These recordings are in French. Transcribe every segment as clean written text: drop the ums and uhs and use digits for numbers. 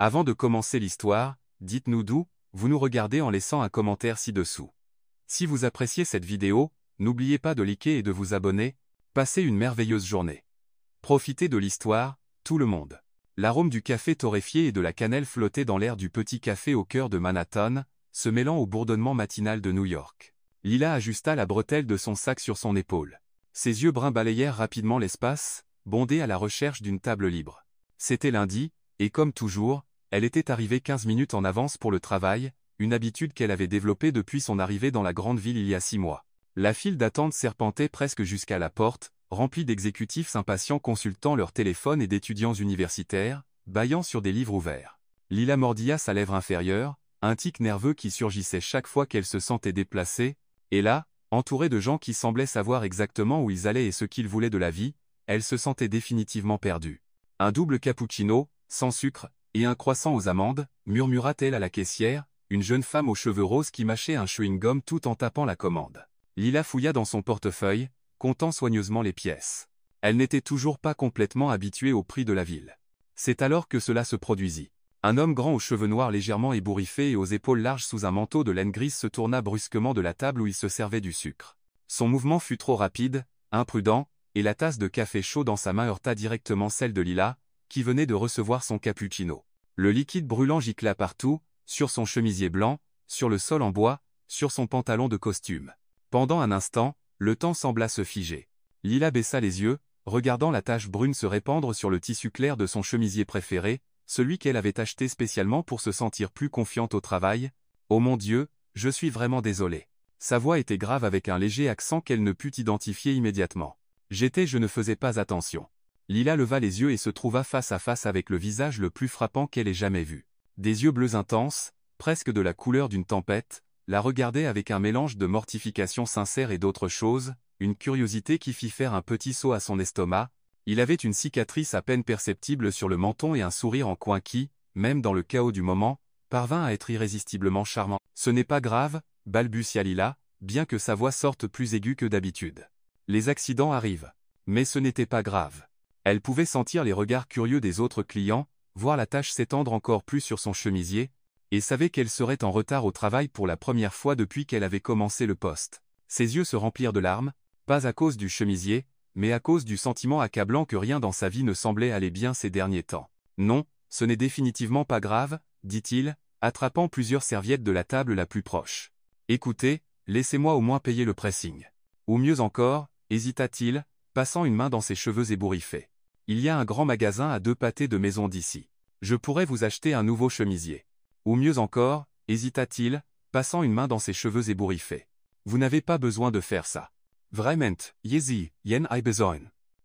Avant de commencer l'histoire, dites-nous d'où vous nous regardez en laissant un commentaire ci-dessous. Si vous appréciez cette vidéo, n'oubliez pas de liker et de vous abonner. Passez une merveilleuse journée. Profitez de l'histoire, tout le monde. L'arôme du café torréfié et de la cannelle flottait dans l'air du petit café au cœur de Manhattan, se mêlant au bourdonnement matinal de New York. Lila ajusta la bretelle de son sac sur son épaule. Ses yeux bruns balayèrent rapidement l'espace, bondés à la recherche d'une table libre. C'était lundi, et comme toujours, elle était arrivée 15 minutes en avance pour le travail, une habitude qu'elle avait développée depuis son arrivée dans la grande ville il y a 6 mois. La file d'attente serpentait presque jusqu'à la porte, remplie d'exécutifs impatients consultant leur téléphone et d'étudiants universitaires, bâillant sur des livres ouverts. Lila mordilla sa lèvre inférieure, un tic nerveux qui surgissait chaque fois qu'elle se sentait déplacée, et là, entourée de gens qui semblaient savoir exactement où ils allaient et ce qu'ils voulaient de la vie, elle se sentait définitivement perdue. Un double cappuccino, sans sucre, et un croissant aux amandes, murmura-t-elle à la caissière, une jeune femme aux cheveux roses qui mâchait un chewing-gum tout en tapant la commande. Lila fouilla dans son portefeuille, comptant soigneusement les pièces. Elle n'était toujours pas complètement habituée au prix de la ville. C'est alors que cela se produisit. Un homme grand aux cheveux noirs légèrement ébouriffés et aux épaules larges sous un manteau de laine grise se tourna brusquement de la table où il se servait du sucre. Son mouvement fut trop rapide, imprudent, et la tasse de café chaud dans sa main heurta directement celle de Lila, qui venait de recevoir son cappuccino. Le liquide brûlant gicla partout, sur son chemisier blanc, sur le sol en bois, sur son pantalon de costume. Pendant un instant, le temps sembla se figer. Lila baissa les yeux, regardant la tache brune se répandre sur le tissu clair de son chemisier préféré, celui qu'elle avait acheté spécialement pour se sentir plus confiante au travail. « Oh mon Dieu, je suis vraiment désolée. » Sa voix était grave avec un léger accent qu'elle ne put identifier immédiatement. « Je ne faisais pas attention. » Lila leva les yeux et se trouva face à face avec le visage le plus frappant qu'elle ait jamais vu. Des yeux bleus intenses, presque de la couleur d'une tempête, la regardaient avec un mélange de mortification sincère et d'autre chose, une curiosité qui fit faire un petit saut à son estomac. Il avait une cicatrice à peine perceptible sur le menton et un sourire en coin qui, même dans le chaos du moment, parvint à être irrésistiblement charmant. « Ce n'est pas grave, » balbutia Lila, bien que sa voix sorte plus aiguë que d'habitude. « Les accidents arrivent. Mais ce n'était pas grave. » Elle pouvait sentir les regards curieux des autres clients, voir la tache s'étendre encore plus sur son chemisier, et savait qu'elle serait en retard au travail pour la première fois depuis qu'elle avait commencé le poste. Ses yeux se remplirent de larmes, pas à cause du chemisier, mais à cause du sentiment accablant que rien dans sa vie ne semblait aller bien ces derniers temps. « Non, ce n'est définitivement pas grave, » dit-il, attrapant plusieurs serviettes de la table la plus proche. « Écoutez, laissez-moi au moins payer le pressing. » Ou mieux encore, hésita-t-il, passant une main dans ses cheveux ébouriffés. « Il y a un grand magasin à 2 pâtés de maison d'ici. Je pourrais vous acheter un nouveau chemisier. » Ou mieux encore, hésita-t-il, passant une main dans ses cheveux ébouriffés. « Vous n'avez pas besoin de faire ça. Vraiment, yezi, yen I besoin. »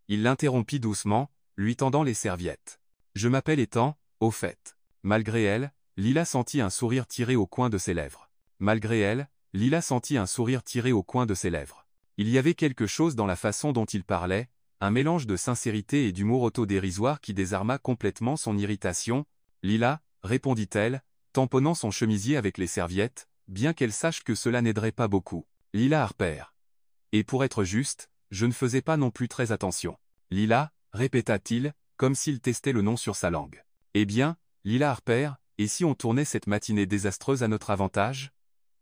Il l'interrompit doucement, lui tendant les serviettes. « Je m'appelle Ethan, au fait. » Malgré elle, Lila sentit un sourire tiré au coin de ses lèvres. Malgré elle, Lila sentit un sourire tiré au coin de ses lèvres. Il y avait quelque chose dans la façon dont il parlait, un mélange de sincérité et d'humour auto-dérisoire qui désarma complètement son irritation. « Lila, » répondit-elle, tamponnant son chemisier avec les serviettes, bien qu'elle sache que cela n'aiderait pas beaucoup. « Lila Harper. » Et pour être juste, je ne faisais pas non plus très attention. « Lila » répéta-t-il, comme s'il testait le nom sur sa langue. « Eh bien, Lila Harper, et si on tournait cette matinée désastreuse à notre avantage?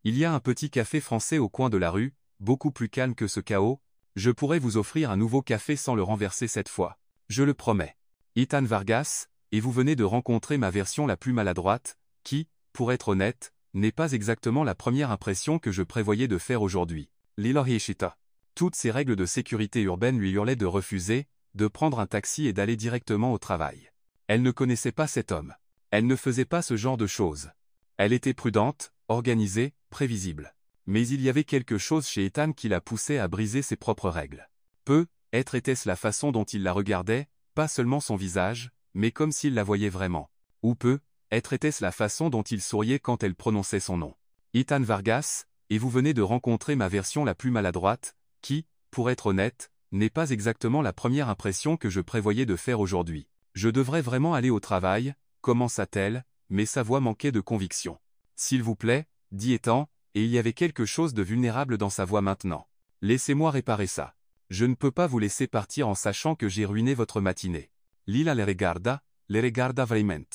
Il y a un petit café français au coin de la rue, beaucoup plus calme que ce chaos. Je pourrais vous offrir un nouveau café sans le renverser cette fois. Je le promets. Ethan Vargas, et vous venez de rencontrer ma version la plus maladroite, qui, pour être honnête, n'est pas exactement la première impression que je prévoyais de faire aujourd'hui. Lila Hishita. » Toutes ces règles de sécurité urbaine lui hurlaient de refuser, de prendre un taxi et d'aller directement au travail. Elle ne connaissait pas cet homme. Elle ne faisait pas ce genre de choses. Elle était prudente, organisée, prévisible. Mais il y avait quelque chose chez Ethan qui la poussait à briser ses propres règles. Peut-être était-ce la façon dont il la regardait, pas seulement son visage, mais comme s'il la voyait vraiment. Ou peut-être était-ce la façon dont il souriait quand elle prononçait son nom. Ethan Vargas, et vous venez de rencontrer ma version la plus maladroite, qui, pour être honnête, n'est pas exactement la première impression que je prévoyais de faire aujourd'hui. Je devrais vraiment aller au travail, commença-t-elle, mais sa voix manquait de conviction. S'il vous plaît, dit Ethan, et il y avait quelque chose de vulnérable dans sa voix maintenant. Laissez-moi réparer ça. Je ne peux pas vous laisser partir en sachant que j'ai ruiné votre matinée. Lila le regarda vraiment.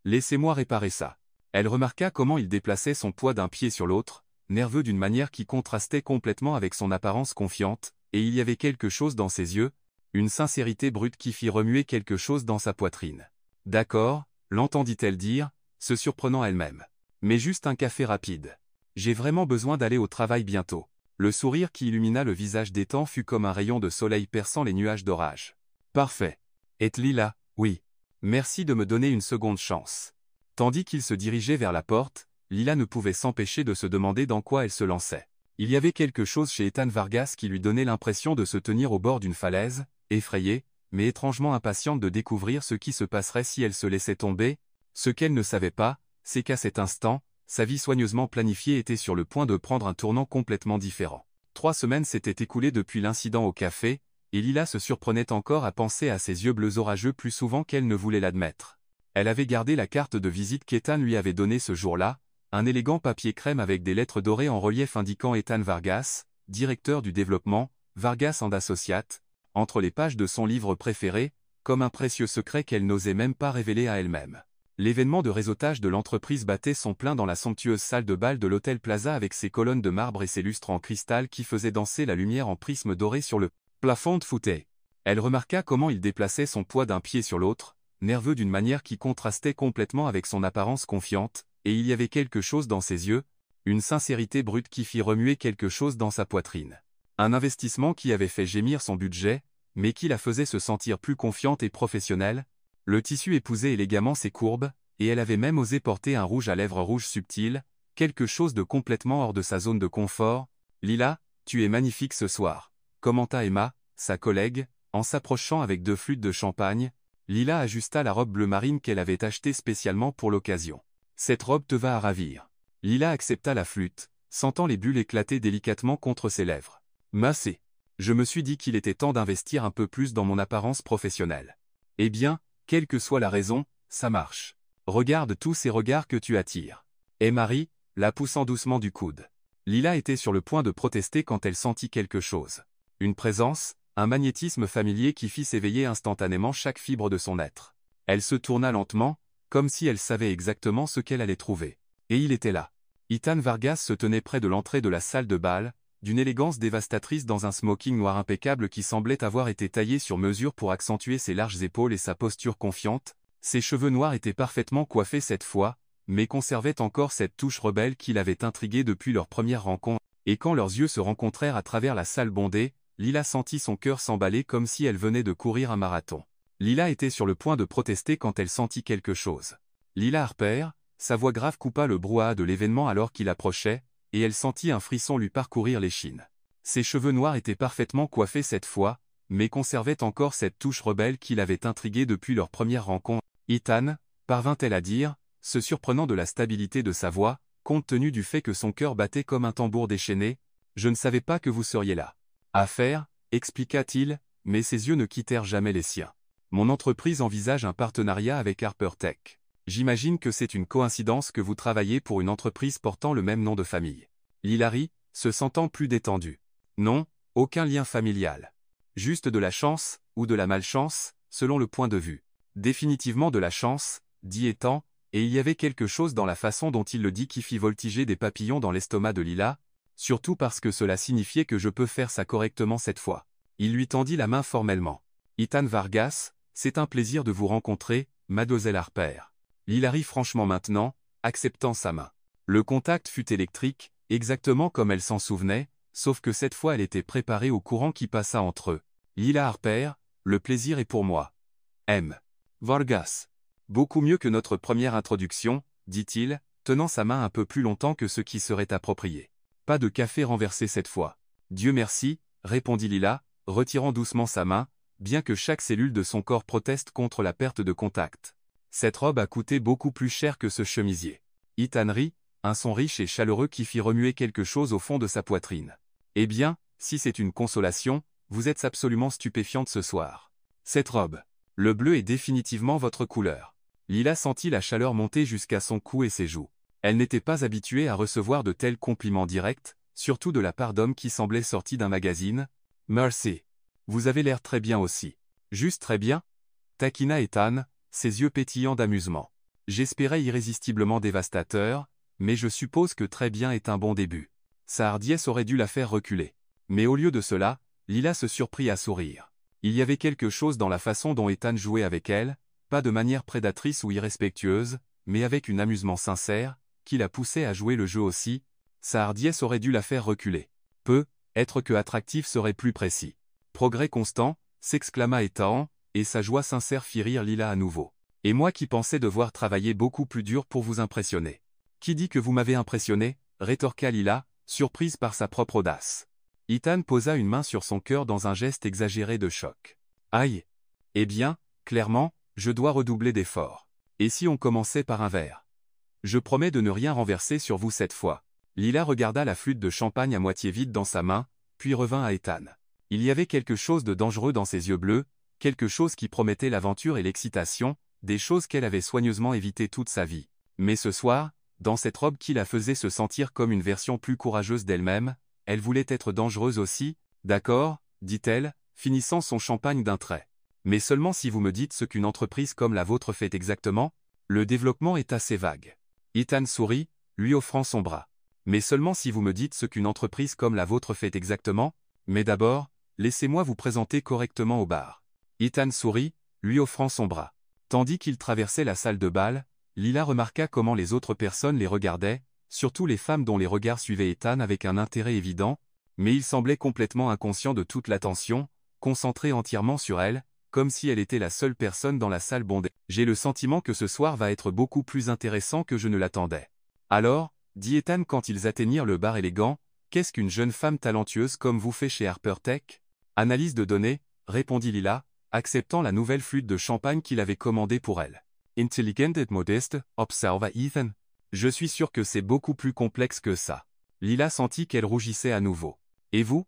Laissez-moi réparer ça. Elle remarqua comment il déplaçait son poids d'un pied sur l'autre, nerveux d'une manière qui contrastait complètement avec son apparence confiante, et il y avait quelque chose dans ses yeux, une sincérité brute qui fit remuer quelque chose dans sa poitrine. D'accord, l'entendit-elle dire, se surprenant elle-même. Mais juste un café rapide. J'ai vraiment besoin d'aller au travail bientôt. Le sourire qui illumina le visage d'Ethan fut comme un rayon de soleil perçant les nuages d'orage. Parfait. Êtes-vous là? Oui. Merci de me donner une seconde chance. Tandis qu'il se dirigeait vers la porte, Lila ne pouvait s'empêcher de se demander dans quoi elle se lançait. Il y avait quelque chose chez Ethan Vargas qui lui donnait l'impression de se tenir au bord d'une falaise, effrayée, mais étrangement impatiente de découvrir ce qui se passerait si elle se laissait tomber. Ce qu'elle ne savait pas, c'est qu'à cet instant, sa vie soigneusement planifiée était sur le point de prendre un tournant complètement différent. 3 semaines s'étaient écoulées depuis l'incident au café, et Lila se surprenait encore à penser à ses yeux bleus orageux plus souvent qu'elle ne voulait l'admettre. Elle avait gardé la carte de visite qu'Ethan lui avait donnée ce jour-là, un élégant papier crème avec des lettres dorées en relief indiquant Ethan Vargas, directeur du développement, Vargas & Associates, entre les pages de son livre préféré, comme un précieux secret qu'elle n'osait même pas révéler à elle-même. L'événement de réseautage de l'entreprise battait son plein dans la somptueuse salle de bal de l'Hôtel Plaza avec ses colonnes de marbre et ses lustres en cristal qui faisaient danser la lumière en prisme doré sur le plafond de fauteuil. Elle remarqua comment il déplaçait son poids d'un pied sur l'autre, nerveux d'une manière qui contrastait complètement avec son apparence confiante, et il y avait quelque chose dans ses yeux, une sincérité brute qui fit remuer quelque chose dans sa poitrine. Un investissement qui avait fait gémir son budget, mais qui la faisait se sentir plus confiante et professionnelle. Le tissu épousait élégamment ses courbes, et elle avait même osé porter un rouge à lèvres rouge subtil, quelque chose de complètement hors de sa zone de confort. « Lila, tu es magnifique ce soir », commenta Emma, sa collègue, en s'approchant avec 2 flûtes de champagne. Lila ajusta la robe bleu marine qu'elle avait achetée spécialement pour l'occasion. « Cette robe te va à ravir. » Lila accepta la flûte, sentant les bulles éclater délicatement contre ses lèvres. « Massé. Je me suis dit qu'il était temps d'investir un peu plus dans mon apparence professionnelle. Eh bien, quelle que soit la raison, ça marche. Regarde tous ces regards que tu attires. » Et Marie, la poussant doucement du coude. Lila était sur le point de protester quand elle sentit quelque chose. Une présence, un magnétisme familier qui fit s'éveiller instantanément chaque fibre de son être. Elle se tourna lentement, comme si elle savait exactement ce qu'elle allait trouver. Et il était là. Ethan Vargas se tenait près de l'entrée de la salle de bal, d'une élégance dévastatrice dans un smoking noir impeccable qui semblait avoir été taillé sur mesure pour accentuer ses larges épaules et sa posture confiante. Ses cheveux noirs étaient parfaitement coiffés cette fois, mais conservaient encore cette touche rebelle qui l'avait intrigué depuis leur première rencontre, et quand leurs yeux se rencontrèrent à travers la salle bondée, Lila sentit son cœur s'emballer comme si elle venait de courir un marathon. Lila était sur le point de protester quand elle sentit quelque chose. Lila Harper, sa voix grave coupa le brouhaha de l'événement alors qu'il approchait, et elle sentit un frisson lui parcourir l'échine. Ses cheveux noirs étaient parfaitement coiffés cette fois, mais conservaient encore cette touche rebelle qui l'avait intriguée depuis leur première rencontre. « Ethan », parvint-elle à dire, se surprenant de la stabilité de sa voix, compte tenu du fait que son cœur battait comme un tambour déchaîné, « je ne savais pas que vous seriez là. » « À faire, expliqua-t-il, mais ses yeux ne quittèrent jamais les siens. « Mon entreprise envisage un partenariat avec Harper Tech. J'imagine que c'est une coïncidence que vous travaillez pour une entreprise portant le même nom de famille. » Lila rit, se sentant plus détendue. « Non, aucun lien familial. Juste de la chance, ou de la malchance, selon le point de vue. »« Définitivement de la chance, » dit Ethan, et il y avait quelque chose dans la façon dont il le dit qui fit voltiger des papillons dans l'estomac de Lila, surtout parce que cela signifiait que je peux faire ça correctement cette fois. Il lui tendit la main formellement. « Ethan Vargas, c'est un plaisir de vous rencontrer, mademoiselle Harper. » Lila rit franchement maintenant, acceptant sa main. Le contact fut électrique, exactement comme elle s'en souvenait, sauf que cette fois elle était préparée au courant qui passa entre eux. « Lila Harper, le plaisir est pour moi. M. Vargas. » Beaucoup mieux que notre première introduction, dit-il, tenant sa main un peu plus longtemps que ce qui serait approprié. Pas de café renversé cette fois. Dieu merci, répondit Lila, retirant doucement sa main, bien que chaque cellule de son corps proteste contre la perte de contact. Cette robe a coûté beaucoup plus cher que ce chemisier. Ethan rit, un son riche et chaleureux qui fit remuer quelque chose au fond de sa poitrine. Eh bien, si c'est une consolation, vous êtes absolument stupéfiante ce soir. Cette robe. Le bleu est définitivement votre couleur. Lila sentit la chaleur monter jusqu'à son cou et ses joues. Elle n'était pas habituée à recevoir de tels compliments directs, surtout de la part d'hommes qui semblaient sortis d'un magazine. « Merci. Vous avez l'air très bien aussi. »« Juste très bien ?» taquina Ethan, ses yeux pétillants d'amusement. J'espérais irrésistiblement dévastateur, mais je suppose que très bien est un bon début. Sa hardiesse aurait dû la faire reculer. Mais au lieu de cela, Lila se surprit à sourire. Il y avait quelque chose dans la façon dont Ethan jouait avec elle, pas de manière prédatrice ou irrespectueuse, mais avec un amusement sincère, qui la poussait à jouer le jeu aussi. Sa hardiesse aurait dû la faire reculer. Être que attractif serait plus précis. Progrès constant, s'exclama Ethan, et sa joie sincère fit rire Lila à nouveau. Et moi qui pensais devoir travailler beaucoup plus dur pour vous impressionner. Qui dit que vous m'avez impressionné, rétorqua Lila, surprise par sa propre audace. Ethan posa une main sur son cœur dans un geste exagéré de choc. Aïe! Eh bien, clairement, je dois redoubler d'efforts. Et si on commençait par un verre? Je promets de ne rien renverser sur vous cette fois. Lila regarda la flûte de champagne à moitié vide dans sa main, puis revint à Ethan. Il y avait quelque chose de dangereux dans ses yeux bleus, quelque chose qui promettait l'aventure et l'excitation, des choses qu'elle avait soigneusement évitées toute sa vie. Mais ce soir, dans cette robe qui la faisait se sentir comme une version plus courageuse d'elle-même, elle voulait être dangereuse aussi. D'accord, dit-elle, finissant son champagne d'un trait. Mais seulement si vous me dites ce qu'une entreprise comme la vôtre fait exactement. Le développement est assez vague. Ethan sourit, lui offrant son bras. Mais seulement si vous me dites ce qu'une entreprise comme la vôtre fait exactement. Mais d'abord, laissez-moi vous présenter correctement au bar. Ethan sourit, lui offrant son bras. Tandis qu'il traversait la salle de bal, Lila remarqua comment les autres personnes les regardaient, surtout les femmes dont les regards suivaient Ethan avec un intérêt évident, mais il semblait complètement inconscient de toute l'attention, concentré entièrement sur elle, comme si elle était la seule personne dans la salle bondée. J'ai le sentiment que ce soir va être beaucoup plus intéressant que je ne l'attendais. Alors, dit Ethan quand ils atteignirent le bar élégant, qu'est-ce qu'une jeune femme talentueuse comme vous fait chez Harper Tech? Analyse de données, répondit Lila, acceptant la nouvelle flûte de champagne qu'il avait commandée pour elle. Intelligent et modeste, observa Ethan. Je suis sûr que c'est beaucoup plus complexe que ça. Lila sentit qu'elle rougissait à nouveau. Et vous?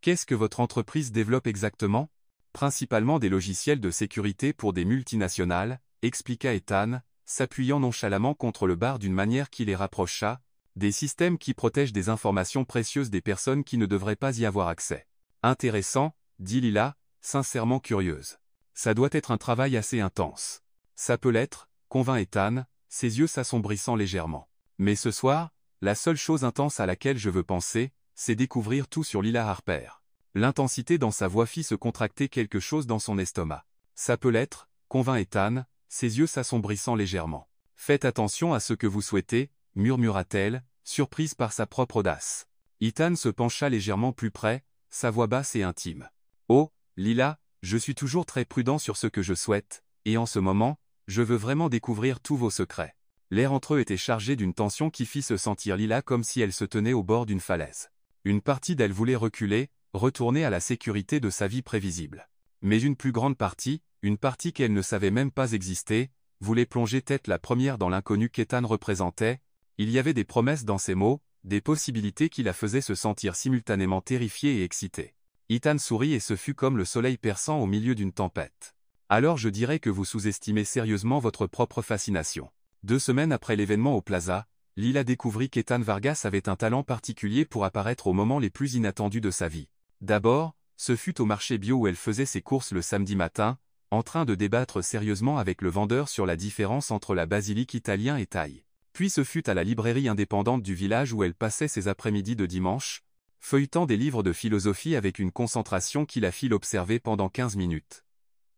Qu'est-ce que votre entreprise développe exactement? Principalement des logiciels de sécurité pour des multinationales, expliqua Ethan, s'appuyant nonchalamment contre le bar d'une manière qui les rapprocha, des systèmes qui protègent des informations précieuses des personnes qui ne devraient pas y avoir accès. Intéressant, dit Lila, sincèrement curieuse. Ça doit être un travail assez intense. Ça peut l'être, convint Ethan, ses yeux s'assombrissant légèrement. Mais ce soir, la seule chose intense à laquelle je veux penser, c'est découvrir tout sur Lila Harper. L'intensité dans sa voix fit se contracter quelque chose dans son estomac. Ça peut l'être, convint Ethan, ses yeux s'assombrissant légèrement. Faites attention à ce que vous souhaitez, murmura-t-elle, surprise par sa propre audace. Ethan se pencha légèrement plus près, sa voix basse et intime. Oh, Lila, je suis toujours très prudent sur ce que je souhaite, et en ce moment, je veux vraiment découvrir tous vos secrets. L'air entre eux était chargé d'une tension qui fit se sentir Lila comme si elle se tenait au bord d'une falaise. Une partie d'elle voulait reculer, retourner à la sécurité de sa vie prévisible. Mais une plus grande partie, une partie qu'elle ne savait même pas exister, voulait plonger tête la première dans l'inconnu qu'Ethan représentait. Il y avait des promesses dans ses mots, des possibilités qui la faisaient se sentir simultanément terrifiée et excitée. Ethan sourit et ce fut comme le soleil perçant au milieu d'une tempête. Alors je dirais que vous sous-estimez sérieusement votre propre fascination. 2 semaines après l'événement au Plaza, Lila découvrit qu'Ethan Vargas avait un talent particulier pour apparaître aux moments les plus inattendus de sa vie. D'abord, ce fut au marché bio où elle faisait ses courses le samedi matin, en train de débattre sérieusement avec le vendeur sur la différence entre la basilic italien et thaï. Puis ce fut à la librairie indépendante du village où elle passait ses après-midi de dimanche, feuilletant des livres de philosophie avec une concentration qui la fit l'observer pendant 15 minutes.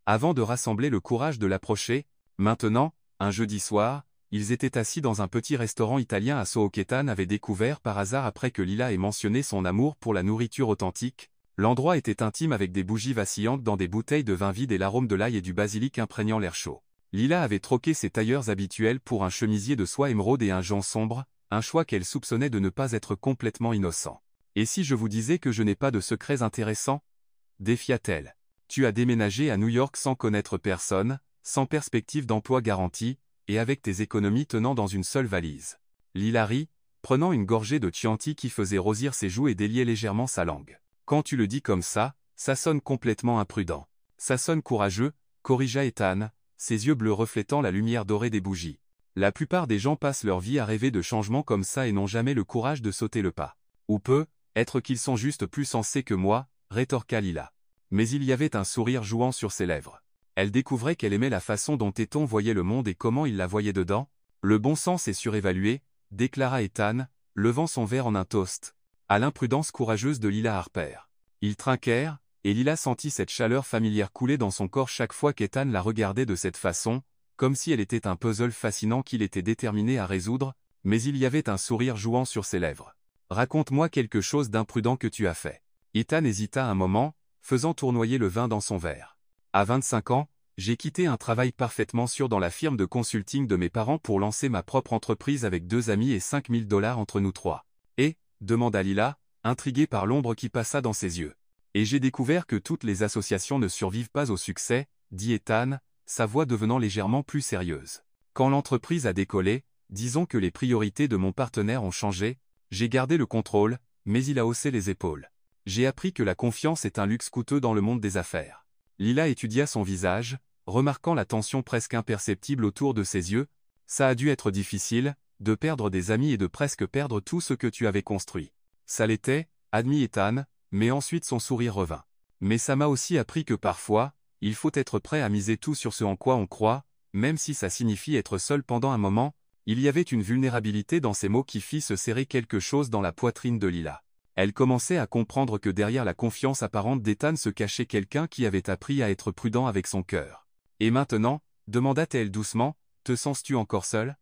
Avant de rassembler le courage de l'approcher, maintenant, un jeudi soir, ils étaient assis dans un petit restaurant italien à Soho qu'Ethan avait découvert par hasard après que Lila ait mentionné son amour pour la nourriture authentique. L'endroit était intime avec des bougies vacillantes dans des bouteilles de vin vide et l'arôme de l'ail et du basilic imprégnant l'air chaud. Lila avait troqué ses tailleurs habituels pour un chemisier de soie émeraude et un jean sombre, un choix qu'elle soupçonnait de ne pas être complètement innocent. Et si je vous disais que je n'ai pas de secrets intéressants? Défia-t-elle. Tu as déménagé à New York sans connaître personne, sans perspective d'emploi garantie, et avec tes économies tenant dans une seule valise. Lila rit, prenant une gorgée de Chianti qui faisait rosir ses joues et déliait légèrement sa langue. Quand tu le dis comme ça sonne complètement imprudent. Ça sonne courageux, corrigea Ethan, ses yeux bleus reflétant la lumière dorée des bougies. La plupart des gens passent leur vie à rêver de changements comme ça et n'ont jamais le courage de sauter le pas. Ou être qu'ils sont juste plus sensés que moi, rétorqua Lila. Mais il y avait un sourire jouant sur ses lèvres. Elle découvrait qu'elle aimait la façon dont Ethan voyait le monde et comment il la voyait dedans. Le bon sens est surévalué, déclara Ethan, levant son verre en un toast, à l'imprudence courageuse de Lila Harper. Ils trinquèrent, et Lila sentit cette chaleur familière couler dans son corps chaque fois qu'Ethan la regardait de cette façon, comme si elle était un puzzle fascinant qu'il était déterminé à résoudre, mais il y avait un sourire jouant sur ses lèvres. « Raconte-moi quelque chose d'imprudent que tu as fait. » Ethan hésita un moment, faisant tournoyer le vin dans son verre. « À 25 ans, j'ai quitté un travail parfaitement sûr dans la firme de consulting de mes parents pour lancer ma propre entreprise avec 2 amis et $5 000 entre nous 3. Et, demanda Lila, intriguée par l'ombre qui passa dans ses yeux. Et j'ai découvert que toutes les associations ne survivent pas au succès, dit Ethan, sa voix devenant légèrement plus sérieuse. Quand l'entreprise a décollé, disons que les priorités de mon partenaire ont changé, j'ai gardé le contrôle, mais il a haussé les épaules. J'ai appris que la confiance est un luxe coûteux dans le monde des affaires. Lila étudia son visage, remarquant la tension presque imperceptible autour de ses yeux. Ça a dû être difficile, de perdre des amis et de presque perdre tout ce que tu avais construit. Ça l'était, admit Ethan, mais ensuite son sourire revint. Mais ça m'a aussi appris que parfois, il faut être prêt à miser tout sur ce en quoi on croit, même si ça signifie être seul pendant un moment. Il y avait une vulnérabilité dans ces mots qui fit se serrer quelque chose dans la poitrine de Lila. Elle commençait à comprendre que derrière la confiance apparente d'Ethan se cachait quelqu'un qui avait appris à être prudent avec son cœur. « Et maintenant » demanda-t-elle doucement, « te sens-tu encore seul ?»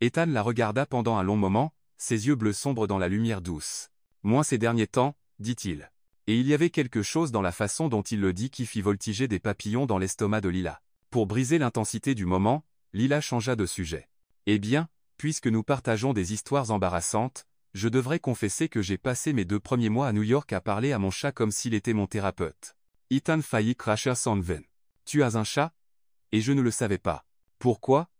Ethan la regarda pendant un long moment, ses yeux bleus sombres dans la lumière douce. « Moins ces derniers temps » dit-il. Et il y avait quelque chose dans la façon dont il le dit qui fit voltiger des papillons dans l'estomac de Lila. Pour briser l'intensité du moment, Lila changea de sujet. « Eh bien, puisque nous partageons des histoires embarrassantes, je devrais confesser que j'ai passé mes 2 premiers mois à New York à parler à mon chat comme s'il était mon thérapeute. » Ethan faillit cracher son vin. « Tu as un chat ? Et je ne le savais pas. Pourquoi ?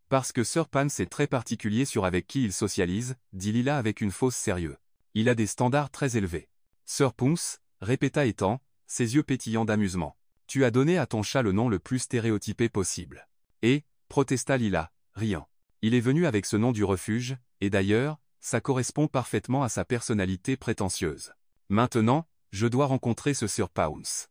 Parce que Sir Pan est très particulier sur avec qui il socialise, dit Lila avec une fausse sérieux. Il a des standards très élevés. Sir Ponce, répéta Ethan, ses yeux pétillants d'amusement. Tu as donné à ton chat le nom le plus stéréotypé possible. Et, protesta Lila, riant. Il est venu avec ce nom du refuge, et d'ailleurs, ça correspond parfaitement à sa personnalité prétentieuse. Maintenant, je dois rencontrer ce Sir Pounce.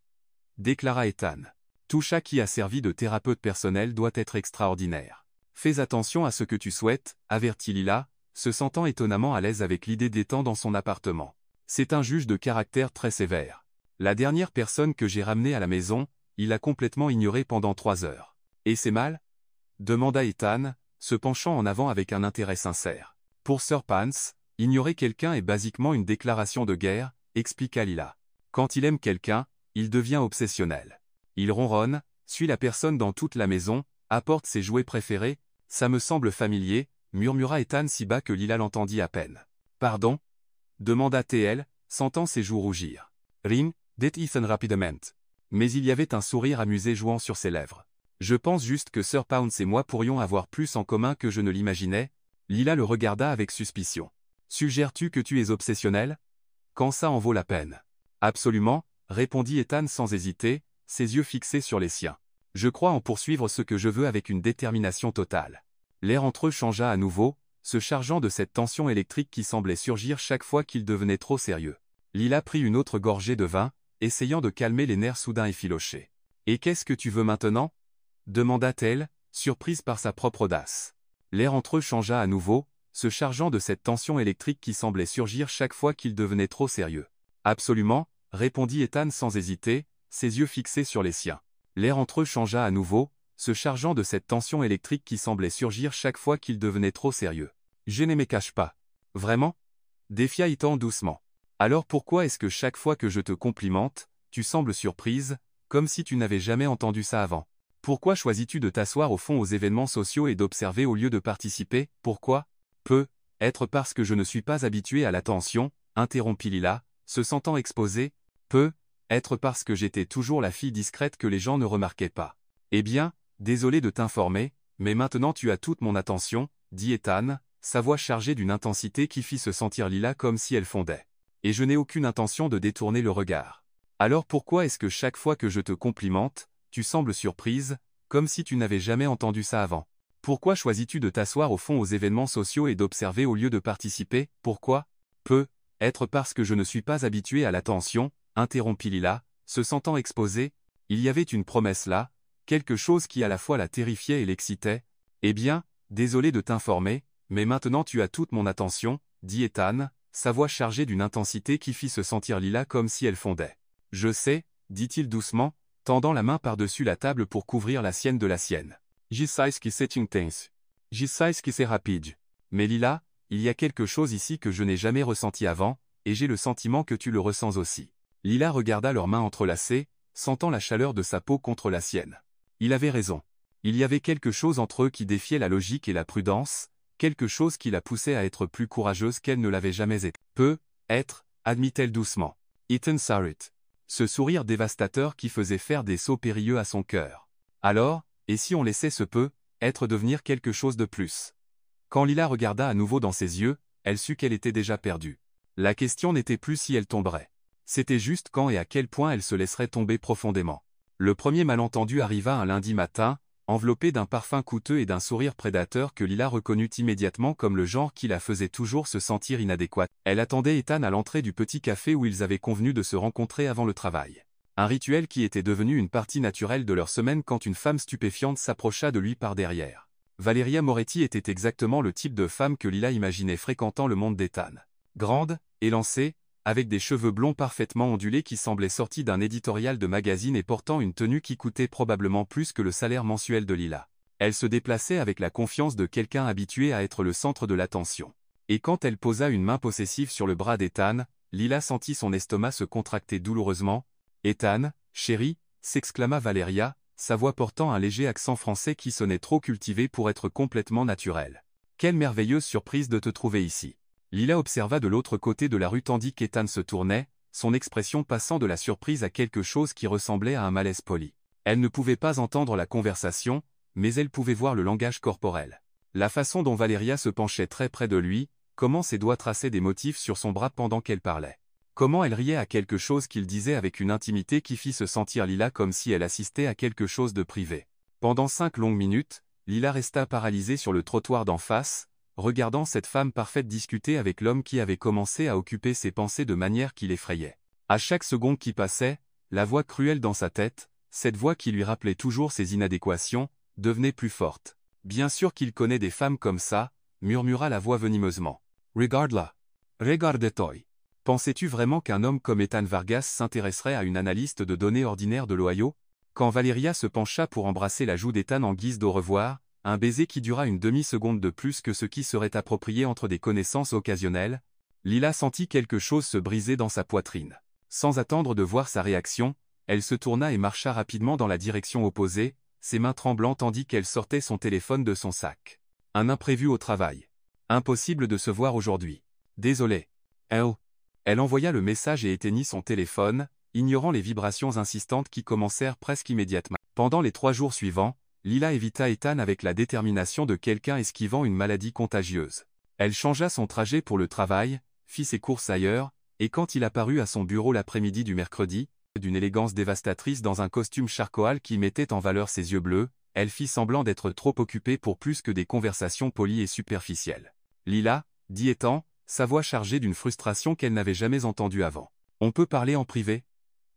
Déclara Ethan. Tout chat qui a servi de thérapeute personnel doit être extraordinaire. Fais attention à ce que tu souhaites, avertit Lila, se sentant étonnamment à l'aise avec l'idée d'Ethan dans son appartement. C'est un juge de caractère très sévère. La dernière personne que j'ai ramenée à la maison, il a complètement ignoré pendant 3 heures. Et c'est mal ? Demanda Ethan, se penchant en avant avec un intérêt sincère. Pour Sir Pants, ignorer quelqu'un est basiquement une déclaration de guerre, expliqua Lila. Quand il aime quelqu'un, il devient obsessionnel. Il ronronne, suit la personne dans toute la maison, apporte ses jouets préférés. Ça me semble familier, murmura Ethan si bas que Lila l'entendit à peine. Pardon ? Demanda-t-elle, sentant ses joues rougir. Ring, dit Ethan rapidement. Mais il y avait un sourire amusé jouant sur ses lèvres. Je pense juste que Sir Pounce et moi pourrions avoir plus en commun que je ne l'imaginais. Lila le regarda avec suspicion. Suggères-tu que tu es obsessionnel ? Quand ça en vaut la peine. Absolument, répondit Ethan sans hésiter, ses yeux fixés sur les siens. Je crois en poursuivre ce que je veux avec une détermination totale. L'air entre eux changea à nouveau, se chargeant de cette tension électrique qui semblait surgir chaque fois qu'il devenait trop sérieux. Lila prit une autre gorgée de vin, essayant de calmer les nerfs soudains effilochés. « Et qu'est-ce que tu veux maintenant » demanda-t-elle, surprise par sa propre audace. L'air entre eux changea à nouveau, se chargeant de cette tension électrique qui semblait surgir chaque fois qu'il devenait trop sérieux. « Absolument, répondit Ethan sans hésiter, ses yeux fixés sur les siens. L'air entre eux changea à nouveau, se chargeant de cette tension électrique qui semblait surgir chaque fois qu'il devenait trop sérieux. « Je ne me cache pas. Vraiment » défia Ethan doucement. « Alors pourquoi est-ce que chaque fois que je te complimente, tu sembles surprise, comme si tu n'avais jamais entendu ça avant ? Pourquoi choisis-tu de t'asseoir au fond aux événements sociaux et d'observer au lieu de participer ? Pourquoi ? Peut-être parce que je ne suis pas habitué à l'attention, interrompit Lila, se sentant exposée. Peut-être parce que j'étais toujours la fille discrète que les gens ne remarquaient pas. Eh bien, désolé de t'informer, mais maintenant tu as toute mon attention, dit Ethan, sa voix chargée d'une intensité qui fit se sentir Lila comme si elle fondait. Et je n'ai aucune intention de détourner le regard. Alors pourquoi est-ce que chaque fois que je te complimente, tu sembles surprise, comme si tu n'avais jamais entendu ça avant ? Pourquoi choisis-tu de t'asseoir au fond aux événements sociaux et d'observer au lieu de participer ? Pourquoi ? Peut-être parce que je ne suis pas habitué à l'attention, interrompit Lila, se sentant exposée. Il y avait une promesse là, quelque chose qui à la fois la terrifiait et l'excitait. « Eh bien, désolé de t'informer, mais maintenant tu as toute mon attention, » dit Ethan, sa voix chargée d'une intensité qui fit se sentir Lila comme si elle fondait. « Je sais, » dit-il doucement, tendant la main par-dessus la table pour couvrir la sienne de la sienne. « Je sais que c'est intense. Je sais que c'est rapide. Mais Lila, il y a quelque chose ici que je n'ai jamais ressenti avant, et j'ai le sentiment que tu le ressens aussi. » Lila regarda leurs mains entrelacées, sentant la chaleur de sa peau contre la sienne. Il avait raison. Il y avait quelque chose entre eux qui défiait la logique et la prudence, quelque chose qui la poussait à être plus courageuse qu'elle ne l'avait jamais été. Peut être, admit-elle doucement. Ethan Sarrett. Ce sourire dévastateur qui faisait faire des sauts périlleux à son cœur. Alors, et si on laissait ce être devenir quelque chose de plus? Quand Lila regarda à nouveau dans ses yeux, elle sut qu'elle était déjà perdue. La question n'était plus si elle tomberait. C'était juste quand et à quel point elle se laisserait tomber profondément. Le premier malentendu arriva un lundi matin, enveloppé d'un parfum coûteux et d'un sourire prédateur que Lila reconnut immédiatement comme le genre qui la faisait toujours se sentir inadéquate. Elle attendait Ethan à l'entrée du petit café où ils avaient convenu de se rencontrer avant le travail. Un rituel qui était devenu une partie naturelle de leur semaine quand une femme stupéfiante s'approcha de lui par derrière. Valeria Moretti était exactement le type de femme que Lila imaginait fréquentant le monde d'Ethan. Grande, élancée, avec des cheveux blonds parfaitement ondulés qui semblaient sortis d'un éditorial de magazine et portant une tenue qui coûtait probablement plus que le salaire mensuel de Lila. Elle se déplaçait avec la confiance de quelqu'un habitué à être le centre de l'attention. Et quand elle posa une main possessive sur le bras d'Ethan, Lila sentit son estomac se contracter douloureusement. « Ethan, chéri !» s'exclama Valeria, sa voix portant un léger accent français qui sonnait trop cultivé pour être complètement naturel. « Quelle merveilleuse surprise de te trouver ici !» Lila observa de l'autre côté de la rue tandis qu'Ethan se tournait, son expression passant de la surprise à quelque chose qui ressemblait à un malaise poli. Elle ne pouvait pas entendre la conversation, mais elle pouvait voir le langage corporel. La façon dont Valeria se penchait très près de lui, comment ses doigts traçaient des motifs sur son bras pendant qu'elle parlait. Comment elle riait à quelque chose qu'il disait avec une intimité qui fit se sentir Lila comme si elle assistait à quelque chose de privé. Pendant 5 longues minutes, Lila resta paralysée sur le trottoir d'en face, regardant cette femme parfaite discuter avec l'homme qui avait commencé à occuper ses pensées de manière qui l'effrayait. À chaque seconde qui passait, la voix cruelle dans sa tête, cette voix qui lui rappelait toujours ses inadéquations, devenait plus forte. « Bien sûr qu'il connaît des femmes comme ça », murmura la voix venimeusement. « Regarde-la. Regarde-toi. Pensais-tu vraiment qu'un homme comme Ethan Vargas s'intéresserait à une analyste de données ordinaire de l'Ohio ?» Quand Valeria se pencha pour embrasser la joue d'Ethan en guise d'au revoir, un baiser qui dura une demi-seconde de plus que ce qui serait approprié entre des connaissances occasionnelles, Lila sentit quelque chose se briser dans sa poitrine. Sans attendre de voir sa réaction, elle se tourna et marcha rapidement dans la direction opposée, ses mains tremblant tandis qu'elle sortait son téléphone de son sac. Un imprévu au travail. Impossible de se voir aujourd'hui. Désolé. Elle envoya le message et éteignit son téléphone, ignorant les vibrations insistantes qui commencèrent presque immédiatement. Pendant les 3 jours suivants, Lila évita Ethan avec la détermination de quelqu'un esquivant une maladie contagieuse. Elle changea son trajet pour le travail, fit ses courses ailleurs, et quand il apparut à son bureau l'après-midi du mercredi, d'une élégance dévastatrice dans un costume charcoal qui mettait en valeur ses yeux bleus, elle fit semblant d'être trop occupée pour plus que des conversations polies et superficielles. « Lila » dit Ethan, sa voix chargée d'une frustration qu'elle n'avait jamais entendue avant. « On peut parler en privé ?»